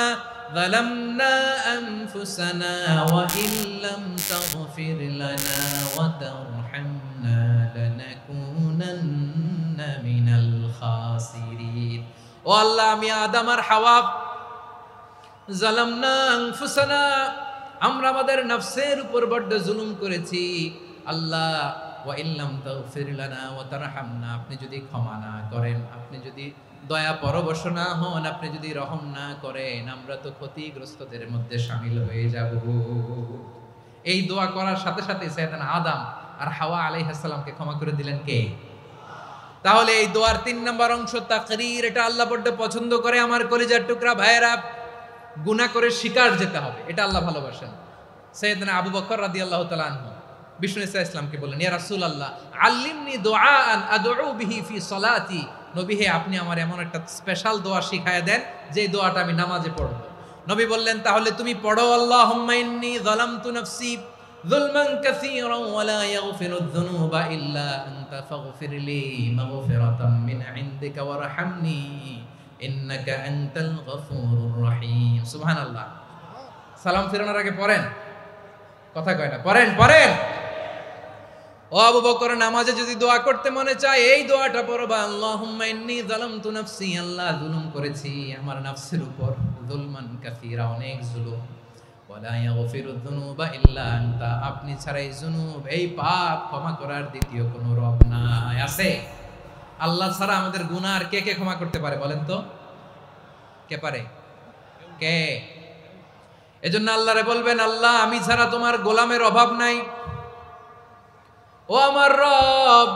যালামনা আনফুসানা ওয়া ইল্লাম তাগফির লানা ওয়া তারহামনা লানাকুনান্না মিনাল খাসিরিন। ও আল্লাহ আমি আদম আর হাওয়া, যালামনা আনফুসানা, আমরা আমাদের নফসের উপর বড্ড জুলুম করেছি। আল্লাহ ওয়া ইল্লাম তাগফির লানা ওয়া তারহামনা, আপনি যদি ক্ষমা না করেন, আপনি যদি দয়া পরবশ না হন, আপনি যদি রহম না করেন, আমরা তো ক্ষতিগ্রস্তদের মধ্যে শামিল হয়ে যাব। এই দোয়া করার সাথে সাথে সাইয়েদনা আদম আর হাওয়া আলাইহিস সালামকে ক্ষমা করে দিলেন কে? তাহলে এই দোয়ার তিন নম্বর অংশ তাকরীর, এটা আল্লাহ বড্ড পছন্দ করে। আমার কলিজার টুকরা ভাইয়েরা, গুনাহ করে শিকার যেতে হবে, এটা আল্লাহ ভালোবাসেন। সাইয়েদনা আবু বকর রাদিয়াল্লাহু তাআলা আনহু বিষ্ণু ইসা ইসলামকে বললেন, ইয়া রাসূলুল্লাহ আল্লিমনি দুআআন আদউ বিহি ফি সলাতি, নবী হে আপনি আমার এমন একটা স্পেশাল দোয়া শিখায়া দেন যে দোয়াটা আমি নামাজে পড়ব। নবী বললেন, তাহলে তুমি পড়ো আল্লাহুম্মা ইন্নী যালামতু নাফসি যুলমান কাসীরান ওয়া লা ইয়াগফিরুয যুনুবা ইল্লা আনতা ফাগফিরলি মাগফিরাতাম মিন ইনদিকা ওয়ারহামনি ইন্নাকা আনতাল গফুরুর রহিম। সুবহানাল্লাহ। সালাম ফিরানোর আগে পড়েন, কথা কয় না, পড়েন পড়েন। ও আবু বকর, নামাজে যদি দোয়া করতে মনে চায় এই দোয়াটা পড়বা, আল্লাহুম্মা ইন্নী যালামতু নাফসি, আল্লাহ জুলুম করেছি আমার নফসের উপর, যুলমান কাসীরা, অনেক জুলুম, ওয়া লা ইয়াগফিরুয যুনুবা ইল্লা আনতা, আপনি ছাড়া এই জুনুব, এই পাপ ক্ষমা করার দ্বিতীয় কোনো রব নাই। আছে? আল্লাহ ছাড়া আমাদের গুনাহ আর কে কে ক্ষমা করতে পারে বলেন তো? কে পারে? কে? এজন্য আল্লাহরে বলবেন, আল্লাহ আমি ছাড়া তোমার গোলামের অভাব নাই। ও আমার রব,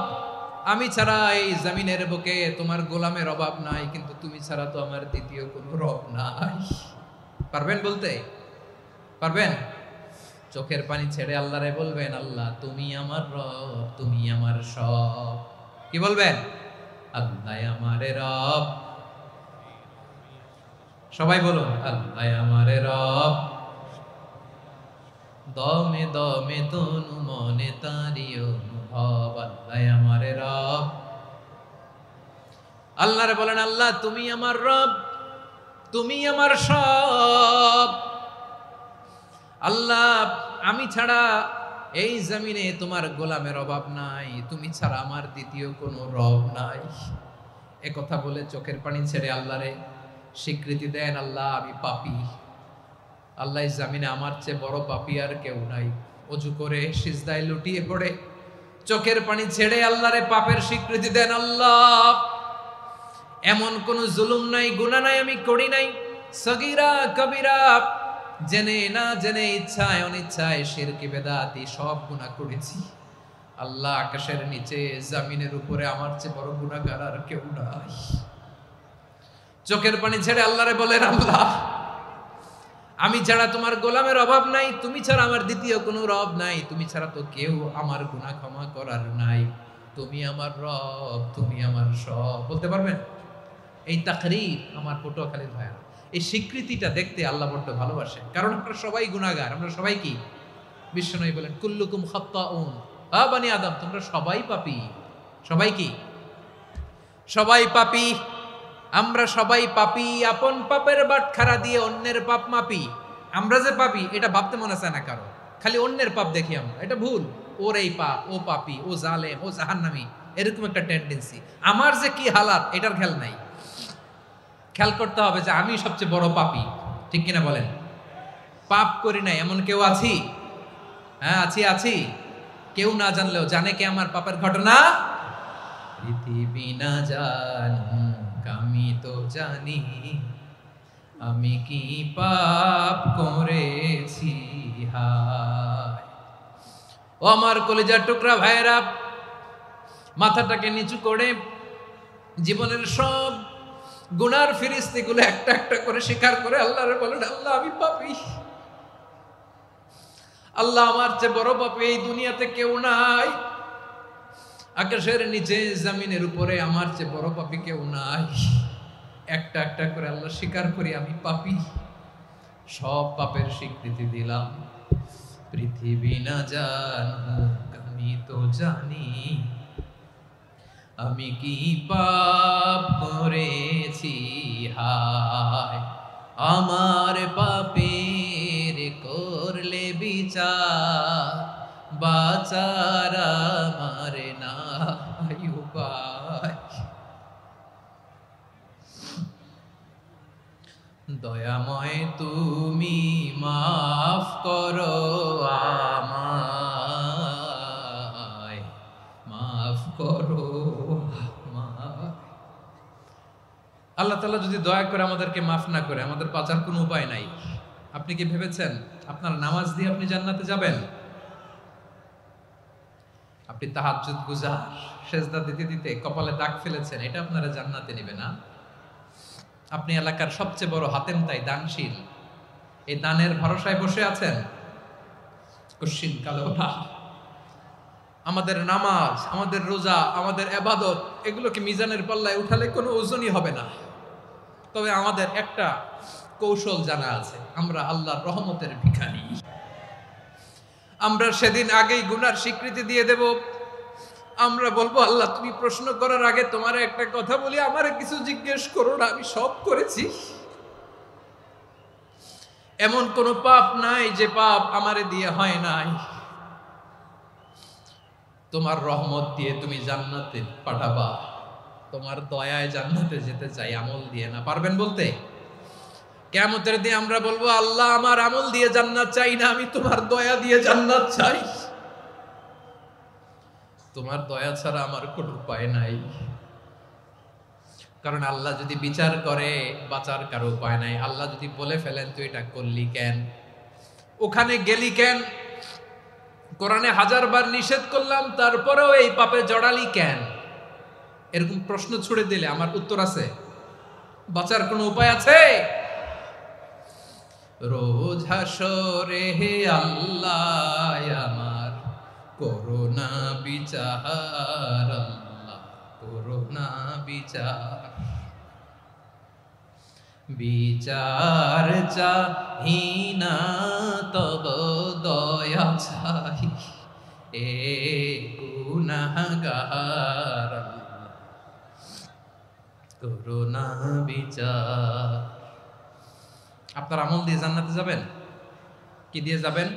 আমি ছাড়া এই জমিনের বুকে তোমার গোলামের অভাব নাই, কিন্তু তুমি ছাড়া তো আমার দ্বিতীয় কোনো রব নাই। পারবেন বলতে? পারবেন? চোখের পানি ছেড়ে আল্লাহরে বলবেন, আল্লাহ তুমি আমার রব, তুমি আমার সব। কি বলবেন? আল্লাহ আমারে রব। সবাই বলুন, আল্লাহ আমারে রব, দমে দমে তনু মনে তারি অনুভব। আল্লাহ আমারে রব। আল্লাহরে বলেন, আল্লাহ তুমি আমার রব, তুমি আমার সব। আল্লাহ আমি ছাড়া এই জমিনে তোমার গোলামের অভাব নাই, তুমি ছাড়া আমার দ্বিতীয় কোনো রব নাই। এ কথা বলে চোখের পানি ছেড়ে আল্লাহরে স্বীকৃতি দেন, আল্লাহ আমি পাপী। আল্লাহ জামিনে আমার চেয়ে বড় পাপী আর কেউ নাই। অজু করে সিজদায় লুটিয়ে পড়ে চোখের পানি ছেড়ে আল্লাহরে পাপের স্বীকৃতি দেন, আল্লাহ এমন কোন জুলুম নাই, গুনাহ নাই আমি করি নাই, সগীরা কবিরা, জেনে না জেনে, ইচ্ছায় অনিচ্ছায়, শিরকি বেদাতি সব গুনাহ করেছি। আল্লাহ আকাশের নিচে জমিনের উপরে আমার চেয়ে বড় গুনাহগার আর কেউ নাই। চোখের পানি ছেড়ে আল্লাহরে বলেন, আল্লাহ আমি ছাড়া তোমার গোলামের অভাব নাই, তুমি ছাড়া আমার দ্বিতীয় কোনো রব নাই, তুমি ছাড়া তো কেউ আমার গুনাহ ক্ষমা করার নাই, তুমি আমার রব, তুমি আমার সব। বলতে পারবেন? এই তাকরীর আমার পটুয়াখালীর ভাইয়া, এই স্বীকৃতিটা দেখতে আল্লাহ বড্ড ভালোবাসেন, কারণ আমরা সবাই গুনাহগার। আমরা সবাই কি? বিশ্বনবী বলেন, কুল্লুকুম খাত্তাউন, আ বনি আদম তোমরা সবাই পাপী। সবাই কি? সবাই পাপী। আমরা সবাই পাপী, আপন পাপের বাটখারা দিয়ে অন্যের পাপ মাপি। আমরা যে পাপী এটা ভাবতে মনে চায় না কারো, খালি অন্যের পাপ দেখি আমরা, এটা ভুল। ওর এই পাপ, ও পাপী, ও জালেম, ও জাহান্নামী, এরকম একটা টেন্ডেন্সি। আমার যে কি হালাত এটার খেয়াল নাই। খেয়াল করতে হবে যে আমি সবচেয়ে বড় পাপী, ঠিক কিনা বলেন? পাপ করি নাই এমন কেউ আছি? হ্যাঁ আছি, আছি। কেউ না জানলেও জানে কে আমার পাপের ঘটনা? পৃথিবী না জানুক আমি তো জানি, আমি কি পাপ করেছি হায়। ও আমার কলিজার টুকরা ভাইয়েরা, মাথাটাকে নিচু করে জীবনের সব গুনার ফিরিস্তিগুলো একটা একটা করে স্বীকার করে আল্লাহরে বলেন, আল্লাহ আমি পাপী। আল্লাহ আমার চেয়ে বড় পাপী এই দুনিয়াতে কেউ নাই। আকাশের নিচে জমিনের উপরে আমার চেয়ে বড় পাপী কেউ নাই। একটা একটা করে আল্লাহ স্বীকার করি আমি পাপী, সব পাপের স্বীকৃতি দিলাম। পৃথিবী না জানুক আমি তো জানি, আমি কি পাপ করেছি হায়। আমার পাপের করলে বিচার, বাঁচার আমার নাই উপায়। দয়াময় তুমি মাফ করো আমায়, মাফ করো আমায়। আল্লাহ তাআলা যদি দয়া করে আমাদেরকে মাফ না করে, আমাদের বাঁচার কোনো উপায় নাই। আপনি কি ভেবেছেন আপনার নামাজ দিয়ে আপনি জান্নাতে যাবেন? আপনি তাহাজ্জুদ গুজার, সেজদা দিতে দিতে কপালে দাগ ফেলেছেন, এটা আপনারা জান্নাতে নেবে না। আপনি এলাকার সবচেয়ে বড় হাতেম তাই দানশীল, এই দানের ভরসায় বসে আছেন, কশিন কালো না। আমাদের নামাজ, আমাদের রোজা, আমাদের ইবাদত, এগুলোকে মিজানের পাল্লায় উঠালে কোনো ওজনই হবে না। তবে আমাদের একটা কৌশল জানা আছে, আমরা আল্লাহর রহমতের ভিখারি। আমরা সেদিন আগেই গুনার স্বীকৃতি দিয়ে দেব। আমরা বলবো, আল্লাহ তুমি প্রশ্ন করার আগে তোমার একটা কথা বলি, আমারে কিছু জিজ্ঞেস করো না, আমি সব করেছি। এমন কোন পাপ নাই যে পাপ আমারে দিয়ে হয় নাই। তোমার রহমত দিয়ে তুমি জান্নাতে পাঠাবা, তোমার দয়ায় জান্নাতে যেতে চাই, আমল দিয়ে না। পারবেন বলতে? কিয়ামতের দিন আমরা বলবো, আল্লাহ আমার আমল দিয়ে জান্নাত চাই না, আমি তোমার দয়া দিয়ে জান্নাত চাই। তোমার দয়া ছাড়া আমার কোনো উপায় নাই। কারণ আল্লাহ যদি বিচার করে বাঁচার কারো উপায় নাই। আল্লাহ যদি বলে ফেলেন তুই এটা করলি কেন, ওখানে গেলি কেন? কোরআনে 1000 বার নিষেধ করলাম, তারপরেও এই পাপে জড়ালি কেন? এরকম প্রশ্ন ছুড়ে দিলে আমার উত্তর আছে? বাঁচার কোনো উপায় আছে? রোজ হাসরে হে আল্লাহ আমার করোনা বিচার, আল্লাহ করোনা বিচার, বিচার চাহি না তব দয়া চাই, এ গুনাহগার, আল্লাহ করোনা বিচার। আপনার আমল দিয়ে জান্নাতে যাবেন? কি দিয়ে যাবেন?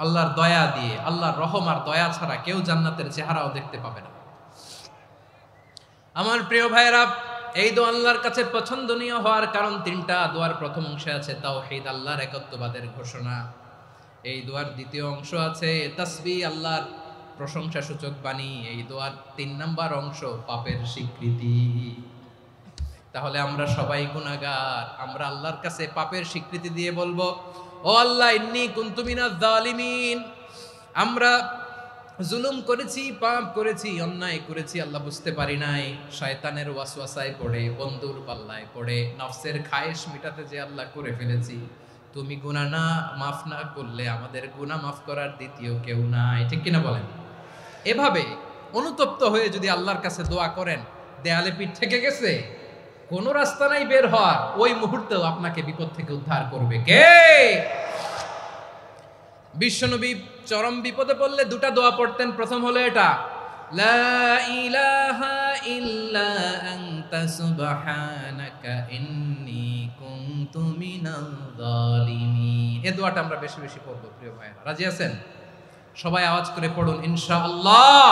আল্লাহর দয়া দিয়ে। আল্লাহর রহম আর দয়া ছাড়া কেউ জান্নাতের চেহারাও দেখতে পাবে না। আমার প্রিয় ভাইরা, এই দোয়া আল্লাহর কাছে পছন্দনীয় হওয়ার কারণ তিনটা। দোয়ার প্রথম অংশে আছে তাওহীদ, আল্লাহর একত্ববাদের ঘোষণা। এই দোয়ার দ্বিতীয় অংশ আছে তাসবিহ, আল্লাহর প্রশংসা সূচক বাণী। এই দোয়ার 3 নাম্বার অংশ পাপের স্বীকৃতি। তাহলে আমরা সবাই গুনাহগার। আমরা আল্লাহর কাছে পাপের স্বীকৃতি দিয়ে বলবো, ও আল্লাহ ইন্নী কুনতু মিনাজ জালিমিন, আমরা জুলুম করেছি, পাপ করেছি, অন্যায় করেছি, আল্লাহ বুঝতে পারি নাই, শয়তানের ওয়াসওয়াসায় পড়ে, বন্ধুর পাল্লায় পড়ে, নফসের খায়েশ মিটাতে যে আল্লাহ করে ফেলেছি। তুমি গুনাহ না মাফ না করলে আমাদের গুনাহ মাফ করার দ্বিতীয় কেউ নাই। ঠিক কিনা বলেন? এভাবে অনুতপ্ত হয়ে যদি আল্লাহর কাছে দোয়া করেন, দেয়ালে পিঠ থেকে গেছে, কোন রাস্তা নাই বের হওয়ার, ওই মুহূর্তেও আপনাকে বিপদ থেকে উদ্ধার করবে কে? বিশ্বনবী চরম বিপদে পড়লে 2টা দোয়া পড়তেন। প্রথম হলো এটা, লা ইলাহা ইল্লা আনতা সুবহানাকা ইন্নী কুনতু মিনাল জালিমিন। এই দোয়াটা আমরা বেশি বেশি পড়ব প্রিয় ভাইরা। রাজি আছেন? সবাই আওয়াজ করে পড়ুন ইনশাআল্লাহ।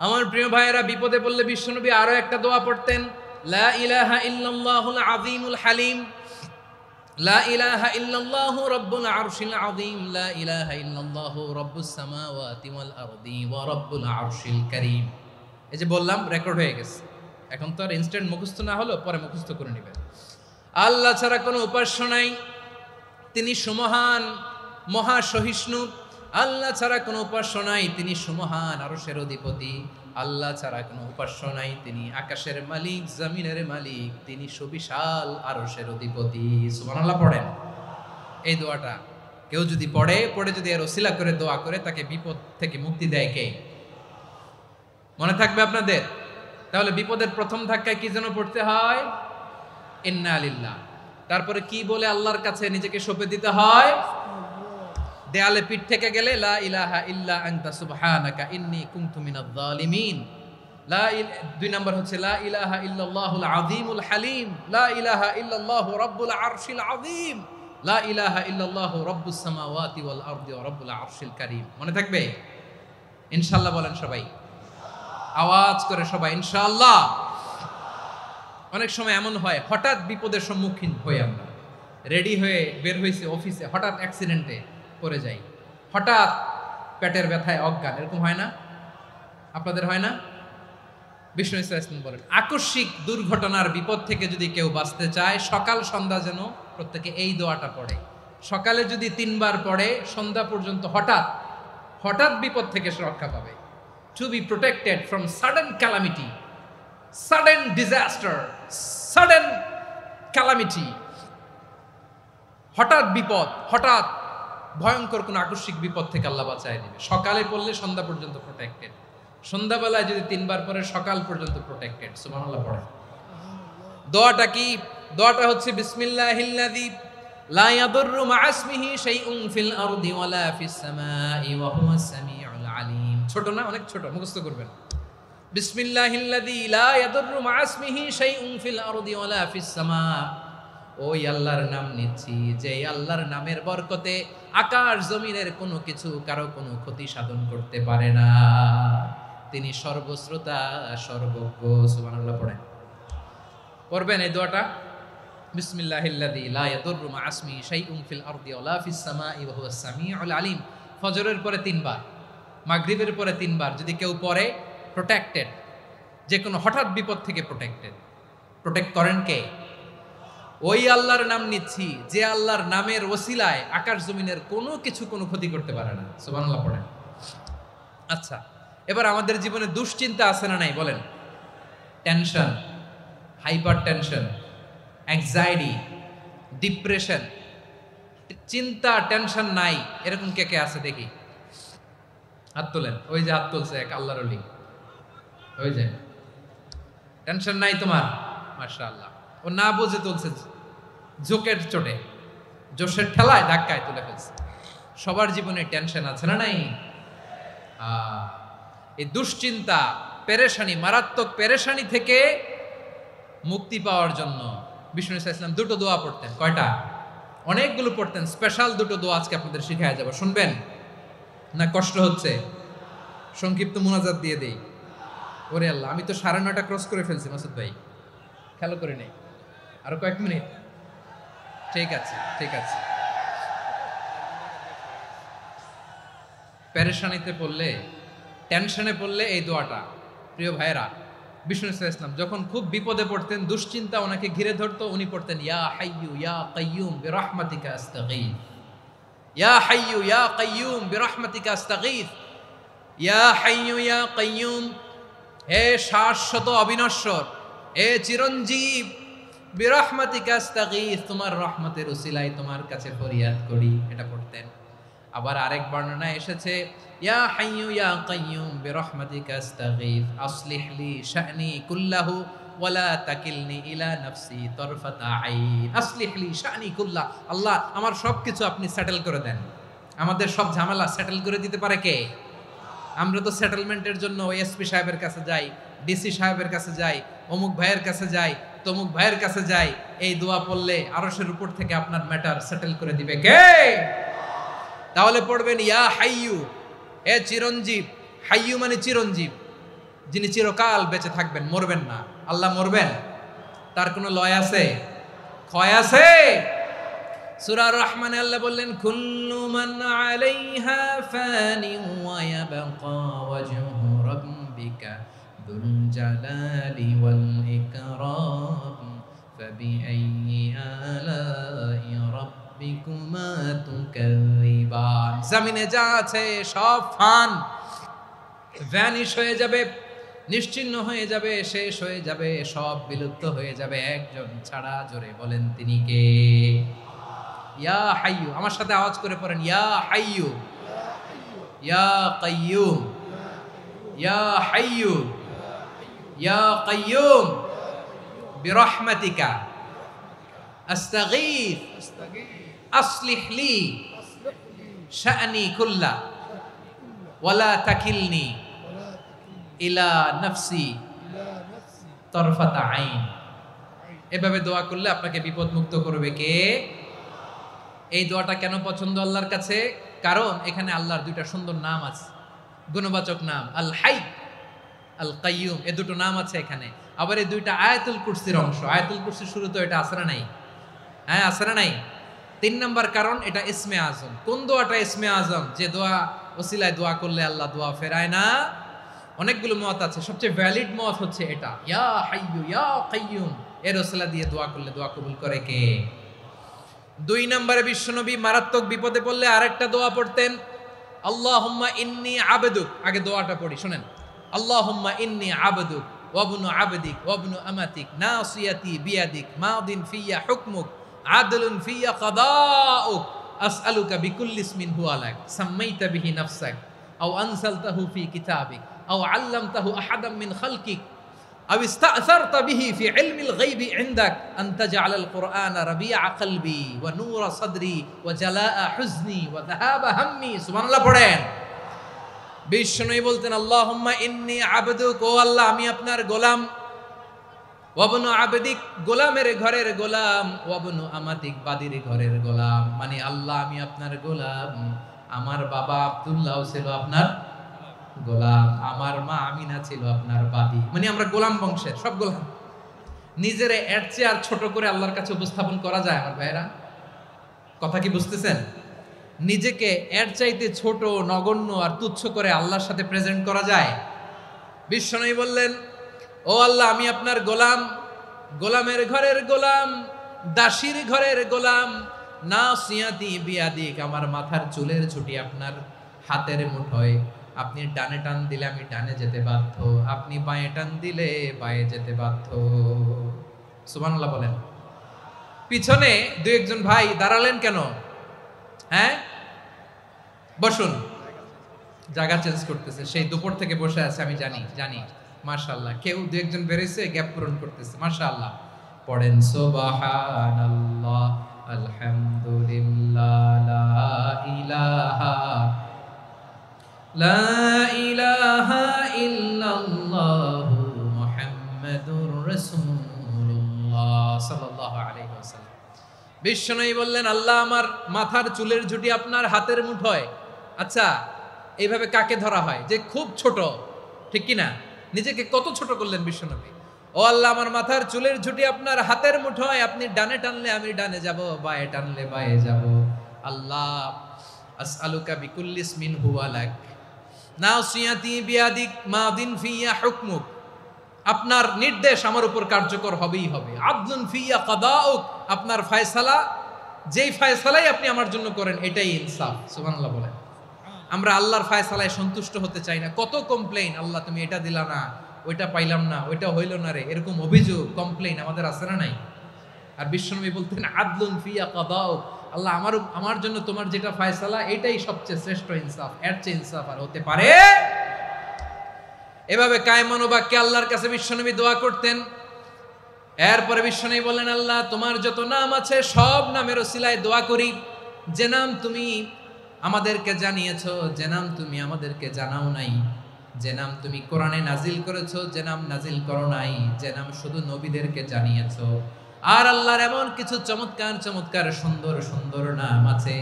আমার প্রিয় ভাইয়েরা, বিপদে পড়লে বিশ্বনবী আরো একটা দোয়া পড়তেন, লা ইলাহা ইল্লাল্লাহুল আযীমুল হালিম, লা ইলাহা ইল্লাল্লাহু রাব্বুল আরশিল আযীম, লা ইলাহা ইল্লাল্লাহু রাব্বুস সামাওয়াতি ওয়াল আরদি ওয়া রাব্বুল আরশিল কারীম। এই যে বললাম, রেকর্ড হয়ে গেছে। এখন তো আর ইনস্ট্যান্ট মুখস্থ না হলো, পরে মুখস্থ করে নেবেন। আল্লাহ ছাড়া কোনো উপাস্য নাই, তিনি সুমহান, মহা সহিষ্ণু। আল্লাহ ছাড়া কোনো উপাস্য নাই, তিনি সুমহান, আরশের অধিপতি। আল্লাহ ছাড়া কোনো উপাস্য নাই, তিনি আকাশের মালিক, জমিনের মালিক, তিনি সুবিশাল আরশের অধিপতি। সুবহানাল্লাহ পড়েন। এই দোয়াটা কেউ যদি পড়ে যদি এর ওসিলা করে দোয়া করে, তাকে বিপদ থেকে মুক্তি দেয় কে? মনে থাকবে আপনাদের? তাহলে বিপদের প্রথম ধাক্কায় কি যেন পড়তে হয়? ইন্না লিল্লাহ। তারপরে কি বলে আল্লাহর কাছে নিজেকে সঁপে দিতে হয়? দেয়ালে পিঠ থেকে গেলে লা ইলাহা ইল্লা আনতা সুবহানাকা ইন্নী কুনতু মিনাজ জালিমিন। 2 নাম্বার হচ্ছে লা ইলাহা ইল্লাল্লাহুল আযীমুল হালিম, লা ইলাহা ইল্লাল্লাহু রাব্বুল আরশিল আযীম, লা ইলাহা ইল্লাল্লাহু রাব্বুস সামাওয়াতি ওয়াল আরদি ওয়া রাব্বুল আরশিল কারীম। মনে থাকবে? ইনশাআল্লাহ বলেন সবাই, আওয়াজ করে সবাই ইনশাআল্লাহ। অনেক সময় এমন হয়, হঠাৎ বিপদের সম্মুখীন হই আমরা, রেডি হয়ে বের হইছে অফিসে, হঠাৎ অ্যাক্সিডেন্টে পড়ে যাই, হঠাৎ পেটের ব্যথায় অজ্ঞান। এরকম হয় না? আপনাদের হয় না? বিষ্ণু ইসলাম বলেন, আকস্মিক দুর্ঘটনার বিপদ থেকে যদি কেউ বাঁচতে চায়, সকাল সন্ধ্যা যেন প্রত্যেকে এই দোয়াটা পড়ে। সকালে যদি 3 বার পড়ে, সন্ধ্যা পর্যন্ত হঠাৎ বিপদ থেকে সে রক্ষা পাবে। To be protected from sudden calamity, sudden disaster, sudden calamity. হঠাৎ বিপদ, হঠাৎ ভয়ঙ্কর কোন আকস্মিক বিপদ থেকে আল্লাহ বাঁচায় দিবে। সকালে পড়লে সন্ধ্যা পর্যন্ত প্রোটেক্টেড, সন্ধ্যাবেলায় যদি 3 বার পরে সকাল পর্যন্ত প্রোটেক্টেড। সুবহানাল্লাহ পড়ে। দোয়াটা কি? দোয়াটা হচ্ছে বিসমিল্লাহিল্লাযী লা ইয়াদুররু মা'a ইসমিহি শাইউন ফিল আরদি ওয়ালা ফিস সামাই ওয়া হুয়াস সামিউল আলিম। ছোট না? অনেক ছোট, মুখস্থ করবেন। বিসমিল্লাহিল্লাযী লা ইয়াদুররু মা'a ইসমিহি শাইউন ফিল আরদি ওয়ালা ফিস সামা। ওই আল্লাহর নাম নিচ্ছি, যে আল্লাহর নামের বরকতে আকাশ জমিনের কোনো কিছু কারো কোনো ক্ষতি সাধন করতে পারে না। তিনি সর্বশ্রোতা, সর্বজ্ঞ। সুবহানাল্লাহ পড়েন। পড়বেন এই দোয়াটা, বিসমিল্লাহিল্লাযী লা ইয়াদুররু মা'a ইসমিহি শাইউন ফিল আরদি ওয়ালা ফিস সামাই ওয়া হুয়াস সামিউল আলিম। ফজরের পরে 3 বার, মাগরিবের পরে 3 বার যদি কেউ পড়ে, প্রোটেক্টেড, যে কোনো হঠাৎ বিপদ থেকে প্রোটেক্টেড। প্রোটেক্ট করেন কে? ওই আল্লাহর নাম নিচ্ছি যে আল্লাহর নামের ওসিলায় আকাশ জমিনের কোনো কিছু কোনো ক্ষতি করতে পারে না। সুবহানাল্লাহ পড়েন। আচ্ছা, এবার আমাদের জীবনে দুশ্চিন্তা আছে না নাই বলেন? Tension, hyper tension, anxiety, depression, চিন্তা টেনশন নাই এরকম কে কে আছে দেখি, হাত তোলেন। ওই যে হাত তুলছে এক আল্লাহর ওলি, ওই যে টেনশন নাই তোমার, মাশাআল্লাহ। ও না বুঝে তুলছে, জোকের চোটে, জোশের ঠেলায় ধাক্কায় তুলে ফেলছে। সবার জীবনে টেনশন আছে না নাই? এই দুশ্চিন্তা, পেরেশানি, মারাত্মক পেরেশানি থেকে মুক্তি পাওয়ার জন্য বিষ্ণু ইসলাম দুটো দোয়া পড়তেন। কয়টা? অনেকগুলো পড়তেন। স্পেশাল দুটো দোয়া আজকে আপনাদের শিখায়া যাব, শুনবেন না? কষ্ট হচ্ছে? সংক্ষিপ্ত মুনাজাত দিয়ে দেই। ওরে আল্লাহ, আমি তো 9:30 ক্রস করে ফেলছি মাসুদ ভাই, খেয়াল করে নেই। আরো কয়েক মিনিট, ঠিক আছে ঠিক আছে। পেরেশানিতে পড়লে, টেনশনে পড়লে এই দোয়াটা, প্রিয় ভাইরা, বিষ্ণু ইসলাম যখন খুব বিপদে পড়তেন, দুশ্চিন্তা ওনাকে ঘিরে ধরতো, উনি পড়তেন ইয়া হাইয়ু ইয়া কাইয়ুম বিরহমাতিকা আস্তাগীথ, ইয়া হাইয়ু ইয়া কাইয়ুম বিরহমাতিকা আস্তাগীথ, ইয়া হাইয়ু ইয়া কাইয়ুম, হে শাশ্বত অবিনশ্বর, হে চিরঞ্জীব, বিরহমাতিকা আস্তাগীথ, তোমার রহমতের উসিলায় তোমার কাছে ফরিয়াদ করি। এটা পড়তেন। আবার আরেক বর্ণনা এসেছে ইয়া হাইয়ু ইয়া কাইয়ুম বিরহমাতিকা আস্তাগীথ আসলিহ লি শা'নি কুল্লাহু ওয়ালা তাকিলনি ইলা নাফসি তারফাতা আইন। আসলিহ লি শা'নি কুল্লাহ, আল্লাহ আমার সবকিছু আপনি সেটেল করে দেন। আমাদের সব ঝামেলা সেটেল করে দিতে পারে কে? আমরা তো সেটেলমেন্টের জন্য ওই এসপি সাহেবের কাছে যাই, ডিসি সাহেবের কাছে যাই, অমুক ভাইয়ের কাছে যাই, তমুক ভাইয়ের কাছে যাই। এই দোয়া পড়লে আরশের উপর থেকে আপনার ম্যাটার সেটেল করে দিবে কে? তাহলে পড়বেন ইয়া হাইয়ু, হে চিরঞ্জীব। হাইয়ু মানে চিরঞ্জীব, যিনি চিরকাল বেঁচে থাকবেন, মরবেন না। আল্লাহ মরবেন? তার কোনো লয় আছে? ক্ষয় আছে? সূরা রহমানে আল্লাহ বললেন কুল্লু মান আলাইহা ফানি ওয়া ইয়াবকা ওয়াজহু রাব্বিকা যুল জালালি ওয়াল ইকরাম ফাবিআইয়ি আলাই রাব্বিকুমা তুকাযিবান। জমিনে যা আছে সব ফান, ভ্যানিশ হয়ে যাবে, নিশ্চিহ্ন হয়ে যাবে, শেষ হয়ে যাবে, সব বিলুপ্ত হয়ে যাবে, একজন ছাড়া। জোরে বলেন তিনি কে? ইয়া হাইয়ু, আমার সাথে আওয়াজ করে পড়েন ইয়া হাইয়ু ইয়া কাইয়ুম ইয়া হাইয়ু ইয়া কাইয়ুম বিরহমাতিকা আস্তাগীথ আসলিহ লি শা'নি কুল্লা ওয়ালা তাকিলনি ইলা নাফসি তারফাতা আইন। এভাবে দোয়া করলে আপনাকে বিপদ মুক্ত করবে কে? এই দোয়াটা কেন পছন্দ আল্লাহর কাছে? কারণ এখানে আল্লাহর দুইটা সুন্দর নাম আছে, গুণবাচক নাম, আল হাই, আল কাইয়ুম, এই দুটো নাম আছে এখানে। আবার এই দুইটা আয়াতুল কুরসির অংশ। আয়াতুল কুরসির শুরু তো এটা আছে না নাই? হ্যাঁ, আছে না নাই? 3 নাম্বার কারণ, এটা ইসমে আজম। কোন দোয়াটা ইসমে আজম? যে দোয়া ওসিলায় দোয়া করলে আল্লাহ দোয়া ফেরায় না। অনেকগুলো মত আছে, সবচেয়ে ভ্যালিড মত হচ্ছে এটা, ইয়া হাইয়ু ইয়া কাইয়ুম, এর ওসিলা দিয়ে দোয়া করলে দোয়া কবুল করে কে? 2 নম্বরে বিশ্বনবী মারাত্মক বিপদে পড়লে আরেকটা দোয়া পড়তেন, আল্লাহুম্মা ইন্নী আবদুক। আগে দোয়াটা পড়ি, শুনেন। আল্লাহুম্মা ইন্নী আবদুক ওয়া ইবনু আবদিক ওয়া ইবনু আমাতিক নাসিয়াতি বিয়াদিক মাদিন ফিয়া হুকমুক আদলুন ফিয়া কাদাউক আসআলুকা বিকুল্লি ইসমিন হুয়া লাক সাম্মাইতা বিহি নাফসাক আও আনসালতাহু ফি কিতাবিক আও আল্লামতাহু আহাদাম মিন খালকিক أو استأثرت به في علم الغيب عندك أن تجعل القرآن ربيع قلبي ونور صدري وجلاء حزني وذهاب همي। سبحان الله পড়েন। বিষ্ণু বলতেন আল্লাহুম্মা ইন্নী আবদুক, ও আল্লাহ আমি আপনার গোলাম, ওয়াবনু আবদিক, গোলামের ঘরের গোলাম, ওয়াবনু আমাতিক, বাদির ঘরের গোলাম। মানে আল্লাহ আমি আপনার গোলাম, আমার বাবা আব্দুল্লাহ ছিল আপনার গোলাম, আমার মা আমিনা ছিল আপনার বাদী। মানে আমরা গোলাম বংশের, সব গোলাম। নিজেরে এর চেয়ে আর ছোট করে আল্লাহর কাছে উপস্থাপন করা যায় আমার ভাইয়েরা? কথা কি বুঝতেছেন? নিজেকে এর চাইতে ছোট, নগণ্য আর তুচ্ছ করে আল্লাহর সাথে প্রেজেন্ট করা যায়? বিশ্বনবী বললেন ও আল্লাহ আমি আপনার গোলাম, গোলামের ঘরের গোলাম, দাসীর ঘরের গোলাম, নাসিয়াতি বিয়াদিক, আমার মাথার চুলের ছুটি আপনার হাতের মুঠোয়। আপনি ডানে টান দিলে আমি ডানে যেতে বাধ্য, আপনি বাঁয়ে টান দিলে বাঁয়ে যেতে বাধ্য। সুবহানাল্লাহ বলেন। পিছনে দুই একজন ভাই দাঁড়ালেন কেন? হ্যাঁ, বসুন। জায়গা চেঞ্জ করতেছে, সেই দুপুর থেকে বসে আছে, আমি জানি। মাশাআল্লাহ, কেউ দুই একজন বেরিয়েছে, গ্যাপ পূরণ করতেছে। মাশাআল্লাহ। পড়েন সুবহানাল্লাহ, আলহামদুলিল্লাহ, লা ইলাহা ইল্লাল্লাহ, মুহাম্মাদুর রাসূলুল্লাহ সাল্লাল্লাহু আলাইহি ওয়াসাল্লাম। বিশ্বনবী বললেন, আল্লাহ আমার মাথার চুলের ঝুঁটি আপনার হাতের মুঠোয়। আচ্ছা, এইভাবে কাকে ধরা হয়? যে খুব ছোট, ঠিক কি না? নিজেকে কত ছোট করলেন বিশ্বনবী। ও আল্লাহ, আমার মাথার চুলের ঝুঁটি আপনার হাতের মুঠোয়, আপনি ডানে টানলে আমি ডানে যাব, বাঁয়ে টানলে বাঁয়ে যাব। আল্লাহ, আসআলুকা বিকুল্লি ইসমিন হুয়া লাক, নাসিয়াতি বিয়াদিক, মাদিন ফিয়া হুকমুক, আপনার নির্দেশ আমার উপর কার্যকর হবেই হবে। আদলুন ফিয়া কাদাউক, আপনার ফয়সালা, যেই ফয়সালাই আপনি আমার জন্য করেন এটাই ইনসাফ। সুবহানাল্লাহ বলেন। আমরা আল্লাহর ফয়সালায় সন্তুষ্ট হতে চাই না। কত কমপ্লেইন, আল্লাহ তুমি এটা দিলা না, ওইটা পাইলাম না, ওইটা হইল না রে, এরকম অভিযোগ, কমপ্লেইন আমাদের আছে না নাই? আর বিশ্বনবী বলতেন, আদলুন ফিয়া কাদাউক, আল্লাহ আমার জন্য তোমার যেটা ফয়সালা এটাই সবচেয়ে শ্রেষ্ঠ ইনসাফ, এর চেয়ে ইনসাফ আর হতে পারে? এভাবে কায়মান বাক্যে আল্লাহর কাছে বিশ্বনবী দোয়া করতেন। এরপরে বিশ্বনবী বললেন, আল্লাহ তোমার যত নাম আছে সব নামের ওসিলায় দোয়া করি, যে নাম তুমি আমাদেরকে জানিয়েছো, যে নাম তুমি আমাদেরকে জানাও নাই, যে নাম তুমি কোরআনে নাজিল করেছো, যে নাম নাজিল করো নাই, যে নাম শুধু নবীদেরকে জানিয়েছো। আর আল্লাহর এমন কিছু চমৎকার চমৎকার সুন্দর সুন্দর নাম আছে,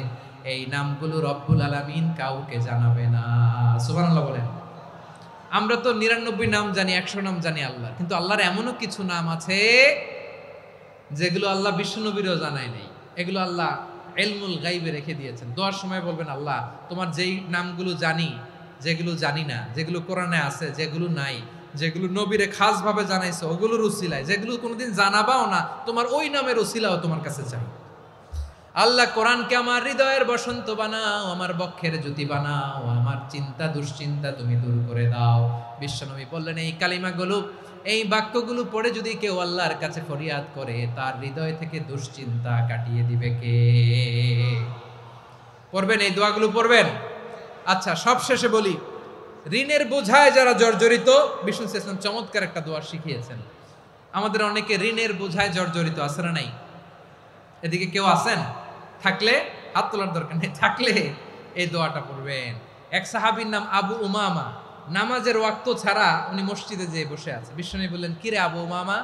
এই নামগুলো রব্বুল আলামিন কাউকে জানাবে না। সুবহানাল্লাহ বলেন। আমরা তো 99 নাম জানি, 100 নাম জানি আল্লাহ, কিন্তু আল্লাহর এমনও কিছু নাম আছে যেগুলো আল্লাহ বিশ্বনবীরও জানায় নাই। এগুলো আল্লাহ ইলমুল গায়বে রেখে দিয়েছেন। দোয়ার সময় বলবেন, আল্লাহ তোমার যেই নামগুলো জানি, যেগুলো জানি না, যেগুলো কোরআনে আছে, যেগুলো নাই, যেগুলো নবীরে খাস ভাবে জানাইছো ওগুলোর উসিলায়, যেগুলো কোনোদিন জানাবাও না, তোমার ওই নামের উসিলাও তোমার কাছে চাই। আল্লাহ কোরআনকে আমার হৃদয়ের বসন্ত বানাও, আমার বক্ষের জ্যোতি বানাও, আমার চিন্তা দুশ্চিন্তা তুমি দূর করে দাও। বিশ্বনবী বললেন, এই কালিমাগুলো, এই বাক্যগুলো পড়ে যদি কেউ আল্লাহর কাছে ফরিয়াদ করে, তার হৃদয় থেকে দুশ্চিন্তা কাটিয়ে দিবে কে? পড়বেন, এই দোয়াগুলো পড়বেন। আচ্ছা, সব শেষে বলি, ঋণের বোঝায় যারা জর্জরিত, বিষ্ণু ইসলাম চমৎকার একটা দোয়া শিখিয়েছেন। আমাদের অনেকে ঋণের বোঝায় জর্জরিত, আছে না নাই? এদিকে কেউ আছেন? থাকলে হাত তোলার দরকার নেই, থাকলে এই দোয়াটা পড়বেন। এক সাহাবীর নাম আবু উমামা, নামাজের ওয়াক্ত ছাড়া উনি মসজিদে যেয়ে বসে আছে। বিশ্বনবী বললেন, কি রে আবু উমামা,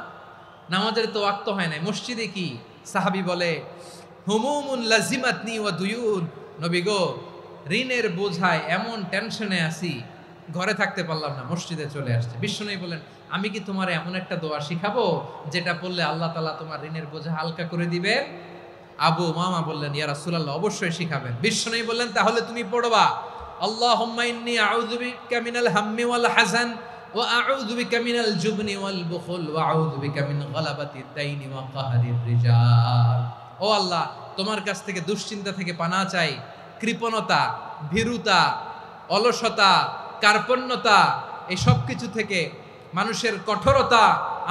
নামাজের তো ওয়াক্ত হয় নাই, মসজিদে কি? সাহাবী বলে, হুমুমুন লাজিমাতনি ওয়া দুয়ুন, নবী গো, ঋণের বোঝায় এমন টেনশনে আছি, ঘরে থাকতে পারলাম না, মসজিদে চলে আসছে। বিশ্বনবী বলেন, আমি কি তোমার এমন একটা দোয়া শিখাবো যেটা পড়লে আল্লাহ তাআলা তোমার ঋণের বোঝা হালকা করে দিবে? আবু উমামা বললেন, ইয়া রাসূলুল্লাহ, অবশ্যই শিখাবেন। বিশ্বনবী বললেন, তাহলে তুমি পড়বা, আল্লাহুম্মা ইন্নী আউযু বিকা মিনাল হাম্মি ওয়াল হাযান ওয়া আউযু বিকা মিনাল জুবনি ওয়াল বুখল ওয়া আউযু বিকা মিন গালাবাতিদ দাইনি ওয়া কাহরির রিজাল। ও আল্লাহ, তোমার কাছ থেকে দুশ্চিন্তা থেকে পানা চাই, কৃপণতা, ভীরুতা, অলসতা, কার্পণ্যতা, এই সব কিছু থেকে, মানুষের কঠোরতা,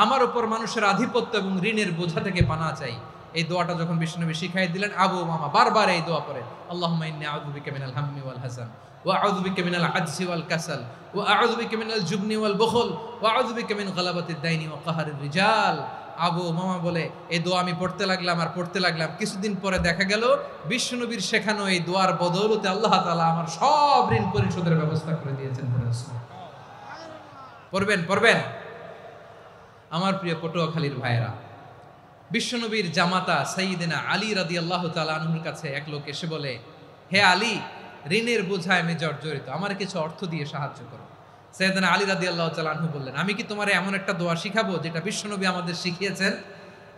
আমার উপর মানুষের আধিপত্য এবং ঋণের বোঝা থেকে পানা চাই। এই দোয়াটা যখন বিশ্বনবী শিখাই দিলেন, আবু উমামা বারবার এই দোয়া পড়ে, আল্লাহুম্মা ইন্নী আউযু বিকা মিনাল হাম্মি ওয়াল হাযান ওয়া আউযু বিকা মিনাল আজজি ওয়াল কাসাল ওয়া আউযু বিকা মিনাল জুবনি ওয়াল বুখল ওয়া আউযু বিকা মিন গালাবাতিদ দাইনি ওয়া কাহরির রিজাল। আবু উমামা বলে, এই দোয়া আমি পড়তে লাগলাম। কিছুদিন পরে দেখা গেল বিশ্বনবীর শেখানো এই দোয়ার বদৌলতে আল্লাহ তাআলা আমার সব ঋণ পরিশোধের ব্যবস্থা করে দিয়েছেন। পড়বেন। আমার প্রিয় পটুয়াখালীর ভাইয়েরা, বিশ্বনবীর জামাতা সাইয়্যিদিনা আলী রাদিয়াল্লাহু তাআলা আনহুর কাছে এক লোক এসে বলে, হে আলী, ঋণের বোঝায় আমি জর্জরিত, আমার কিছু অর্থ দিয়ে সাহায্য করো। সাইয়্যিদিনা আলী রাদিয়াল্লাহু তাআলা আনহু বললেন, আমি কি তোমারে এমন একটা দোয়া শিখাবো যেটা বিশ্বনবী আমাদের শিখিয়েছেন?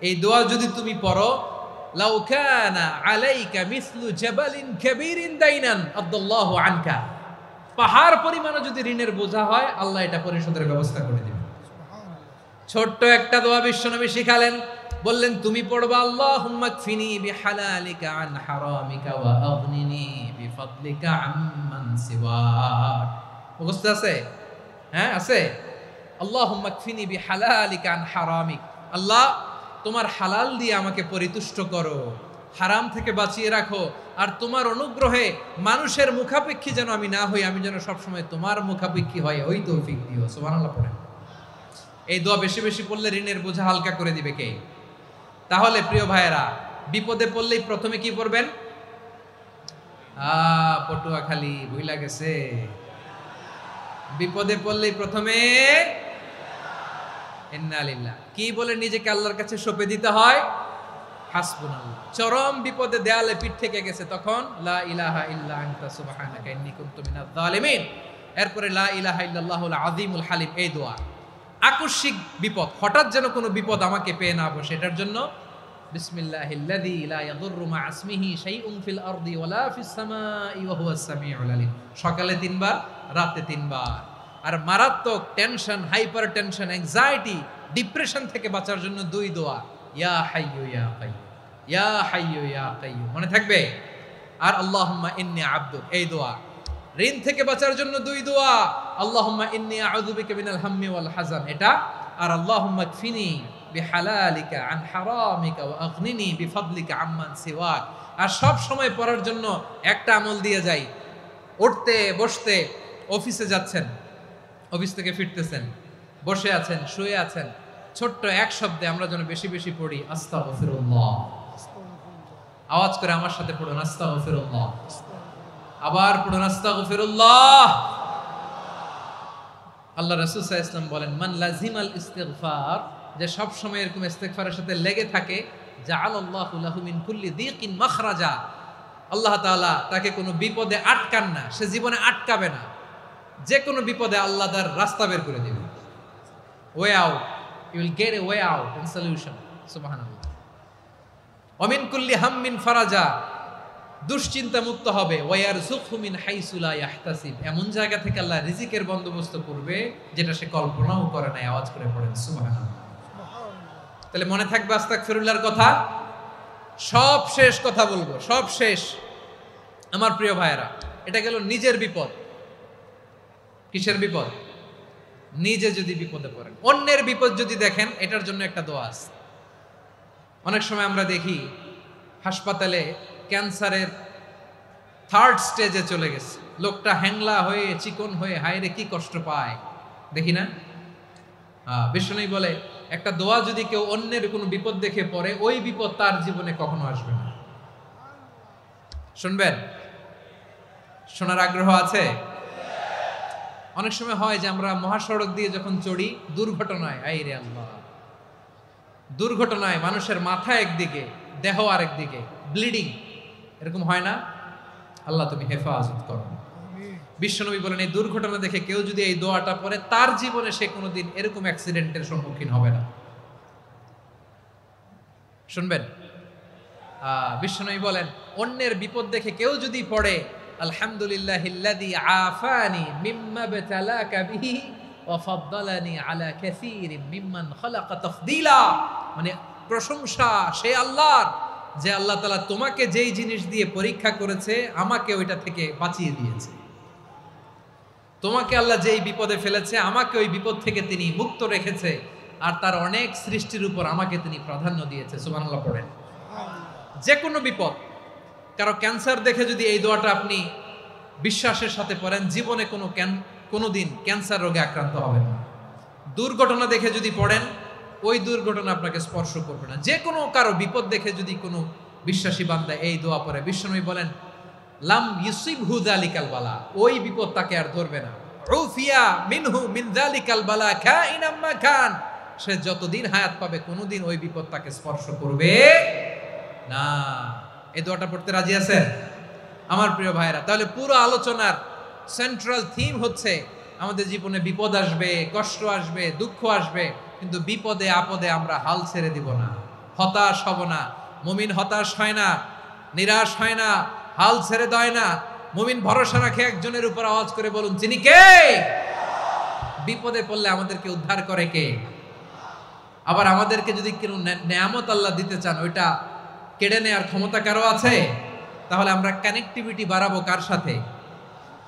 এই দোয়া যদি তুমি পড়ো, লাউ কানা আলাইকা মিসলু জাবালিন কাবীরিন দাইনান আদাল্লাহু আনকা, পাহাড় পরিমাণে যদি ঋণের বোঝা হয়, আল্লাহ এটা পরিশোধের ব্যবস্থা করে দিবেন। ছোট্ট একটা দোয়া বিশ্বনবী শিখালেন, বললেন তুমি পড়বা আল্লাহুম্মা কফিনি বিহালালিকা আন হারামিকা ওয়া আগনিনি বিফাদলিকা আম্মান সিওয়াক। মুখস্থ আছে? হ্যাঁ আছে। আল্লাহুম্মা কফিনি বিহালালিকা আন হারামিক, আল্লাহ তোমার হালাল দিয়ে আমাকে পরিতুষ্ট করো, হারাম থেকে বাঁচিয়ে রাখো, আর তোমার অনুগ্রহে মানুষের মুখাপেক্ষী যেন আমি না হই, আমি যেন সবসময় তোমার মুখাপেক্ষী হয়, ওই তৌফিক দিও। সুবহানাল্লাহ পড়েন। এই দোয়া বেশি বেশি পড়লে ঋণের বোঝা হালকা করে দিবে কে? তাহলে প্রিয় ভাইয়েরা, বিপদে পড়লেই প্রথমে কি পড়বেন? পটুয়াখালী ভুইলা গেছে। বিপদে পড়লেই প্রথমে ইন্না লিল্লাহ কি বলে নিজেকে আল্লাহর কাছে সঁপে দিতে হয়? হাসবুনাল্লাহ। চরম বিপদে দেয়ালে পিঠ থেকে গেছে, তখন লা ইলাহা ইল্লা আনতা সুবহানাকা ইন্নী কুনতু মিনাজ জালিমিন। এরপরে লা ইলাহা ইল্লাল্লাহুল আযীমুল হালিম, এই দোয়া। আকস্মিক বিপদ, হঠাৎ যেন কোনো বিপদ আমাকে পেয়ে না বসে, এটার জন্য বিসমিল্লাহিল্লাযী লা ইয়াদুররু মা ইসমিহি শাইউন ফিল আরদি ওয়ালা ফিস সামাই ওয়া হুয়াস সামিউল আলীম। সকালে 3 বার, রাতে 3 বার। আর মারাত্মক tension, hyper tension, anxiety, depression থেকে বাঁচার জন্য 2 দোয়া, ইয়া হাইয়্যু ইয়া কাইয়্যুম, ইয়া হাইয়্যু ইয়া কাইয়্যুম, মনে থাকবে? আর আল্লাহুম্মা ইন্নী আবদুক, এই দোয়া। ঋণ থেকে বাঁচার জন্য 2 দোয়া, আল্লাহুম্মা ইন্নী আউযু বিকা মিনাল হাম্মি ওয়াল হাযান, এটা। আর আল্লাহুম্মা কফিনি বিহালালিকা আন হারামিকা ওয়া আগনিনি বিফাদলিকা আম্মান সিওয়াক। আর সব সময় পড়ার জন্য একটা আমল দিয়ে যাই, উঠতে বসতে, অফিসে যাচ্ছেন, অফিস থেকে ফিরতেছেন, বসে আছেন, শুয়ে আছেন, ছোট্ট এক শব্দে আমরা যেন বেশি বেশি পড়ি আস্তাগফিরুল্লাহ। আওয়াজ করে আমার সাথে পড়ুন আস্তাগফিরুল্লাহ। আবার পড়ুন আস্তাগফিরুল্লাহ। আল্লাহ রাসূল সাল্লাল্লাহু আলাইহি ওয়াসাল্লাম বলেন, মান লাজিমাল ইস্তিগফার, যে সব সময় এরকম ইস্তিগফারের সাথে লেগে থাকে, জাআলাল্লাহু লাহু মিন কুল্লি যিকিন মাখরাজা, আল্লাহ তাআলা তাকে কোনো বিপদে আটকান না, সে জীবনে আটকাবে না, যে কোনো বিপদে আল্লাহ তার রাস্তা বের করে দিবেন। Way out, you will get a way out and solution. সুবহানাল্লাহ। ওয়া মিন কুল্লি হাম্মিন ফারাজা, দুশ্চিন্তা মুক্ত হবে। ওয়ায়ারযুকহু মিন হাইসু লা ইয়াহতাসিব, এমন জায়গা থেকে আল্লাহ রিজিকের বন্দোবস্ত করবে যেটা সে কল্পনাও করে নাই। আওয়াজ করে পড়েন সুবহানাল্লাহ। তাহলে মনে থাকবে আস্তাগফিরুল্লাহর কথা। সব শেষ কথা বলবো, সব শেষ আমার প্রিয় ভাইয়েরা। এটা গেল নিজের বিপদ। কিসের বিপদ? নিজে যদি বিপদে পড়েন। অন্যের বিপদ যদি দেখেন, এটার জন্য একটা দোয়া আছে। অনেক সময় আমরা দেখি হাসপাতালে ক্যান্সারের 3rd স্টেজে চলে গেছে, লোকটা হ্যাংলা হয়ে, চিকন হয়ে, হায়রে কি কষ্ট পায়, দেখি না? বিষ্ণু বলে, একটা দোয়া যদি কেউ অন্যের কোনো বিপদ দেখে পড়ে, ওই বিপদ তার জীবনে কখনো আসবে না। শুনবেন? শোনার আগ্রহ আছে? অনেক সময় হয় যে আমরা মহাসড়ক দিয়ে যখন চড়ি, দুর্ঘটনায়, আইরে আল্লাহ, দুর্ঘটনায় মানুষের মাথা একদিকে, দেহ আরেকদিকে, ব্লিডিং, এরকম হয় না? আল্লাহ তুমি হেফাজত করো। বিশ্বনবী বলেন, এই দুর্ঘটনা দেখে কেউ যদি এই দোয়াটা পড়ে, তার জীবনে সে কোনোদিন এরকম অ্যাক্সিডেন্টের সম্মুখীন হবে না। শুনবেন? বিশ্বনবী বলেন, অন্যের বিপদ দেখে কেউ যদি পড়ে, আলহামদুলিল্লাহিল্লাযী আফানি মিম্মা বতালাকা বিহি ওয়া ফাদ্দালানি আলা কাসীরিম মিম্মান খালাকা তাফদীলা, মানে প্রশংসা সে আল্লাহর, যে আল্লাহ তাআলা তোমাকে যেই জিনিস দিয়ে পরীক্ষা করেছে, আমাকে ওইটা থেকে বাঁচিয়ে দিয়েছে। তোমাকে আল্লাহ যেই বিপদে ফেলেছে, আমাকে ওই বিপদ থেকে তিনি মুক্ত রেখেছে, আর তার অনেক সৃষ্টির উপর আমাকে তিনি প্রাধান্য দিয়েছে। সুবহানাল্লাহ পড়েন। যে কোনো বিপদ, কারো ক্যান্সার দেখে যদি এই দোয়াটা আপনি বিশ্বাসের সাথে পড়েন, জীবনে কোনোদিন ক্যান্সার রোগে আক্রান্ত হবেন না। দুর্ঘটনা দেখে যদি পড়েন, ওই দুর্ঘটনা আপনাকে স্পর্শ করবে না। যে কোনো কারো বিপদ দেখে যদি কোনো বিশ্বাসী বান্দা এই দোয়া পড়ে, বিশ্বনবী বলেন, লাম ইউসিবহু যালিকাল বালা, ওই বিপদ তাকে আর ধরবে না। উফিয়া মিনহু মিন যালিকাল বালা কাইনাম মা কান, সে যতদিন হায়াত পাবে কোনোদিন ওই বিপদ তাকে স্পর্শ করবে না। এই দোয়াটা পড়তে রাজি আছেন আমার প্রিয় ভাইরা? তাহলে পুরো আলোচনার সেন্ট্রাল থিম হচ্ছে, আমাদের জীবনে বিপদ আসবে, কষ্ট আসবে, দুঃখ আসবে, কিন্তু বিপদে আপদে আমরা হাল ছেড়ে দিব না, হতাশ হব না। মুমিন হতাশ হয় না, নিরাশ হয় না, হাল ছেড়ে দেয় না। মুমিন ভরসা রাখে একজনের উপর। আওয়াজ করে বলুন, যিনি কে? বিপদে পড়লে আমাদেরকে উদ্ধার করে কে? আবার আমাদেরকে যদি কোনো নেয়ামত আল্লাহ দিতে চান, ওইটা কেড়ে নেওয়ার ক্ষমতা কারো আছে? তাহলে আমরা কানেক্টিভিটি বাড়াবো কার সাথে?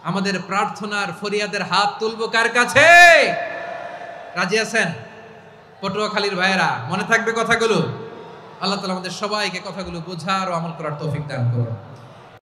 আমাদের প্রার্থনার ফরিয়াদের হাত তুলবো কার কাছে? রাজি আছেন? পটুয়াখালীর ভাইয়েরা, মনে থাকবে কথাগুলো? আল্লাহ তাআলা আমাদের সবাইকে কথাগুলো বোঝার ও আমল করার তৌফিক দান করুন।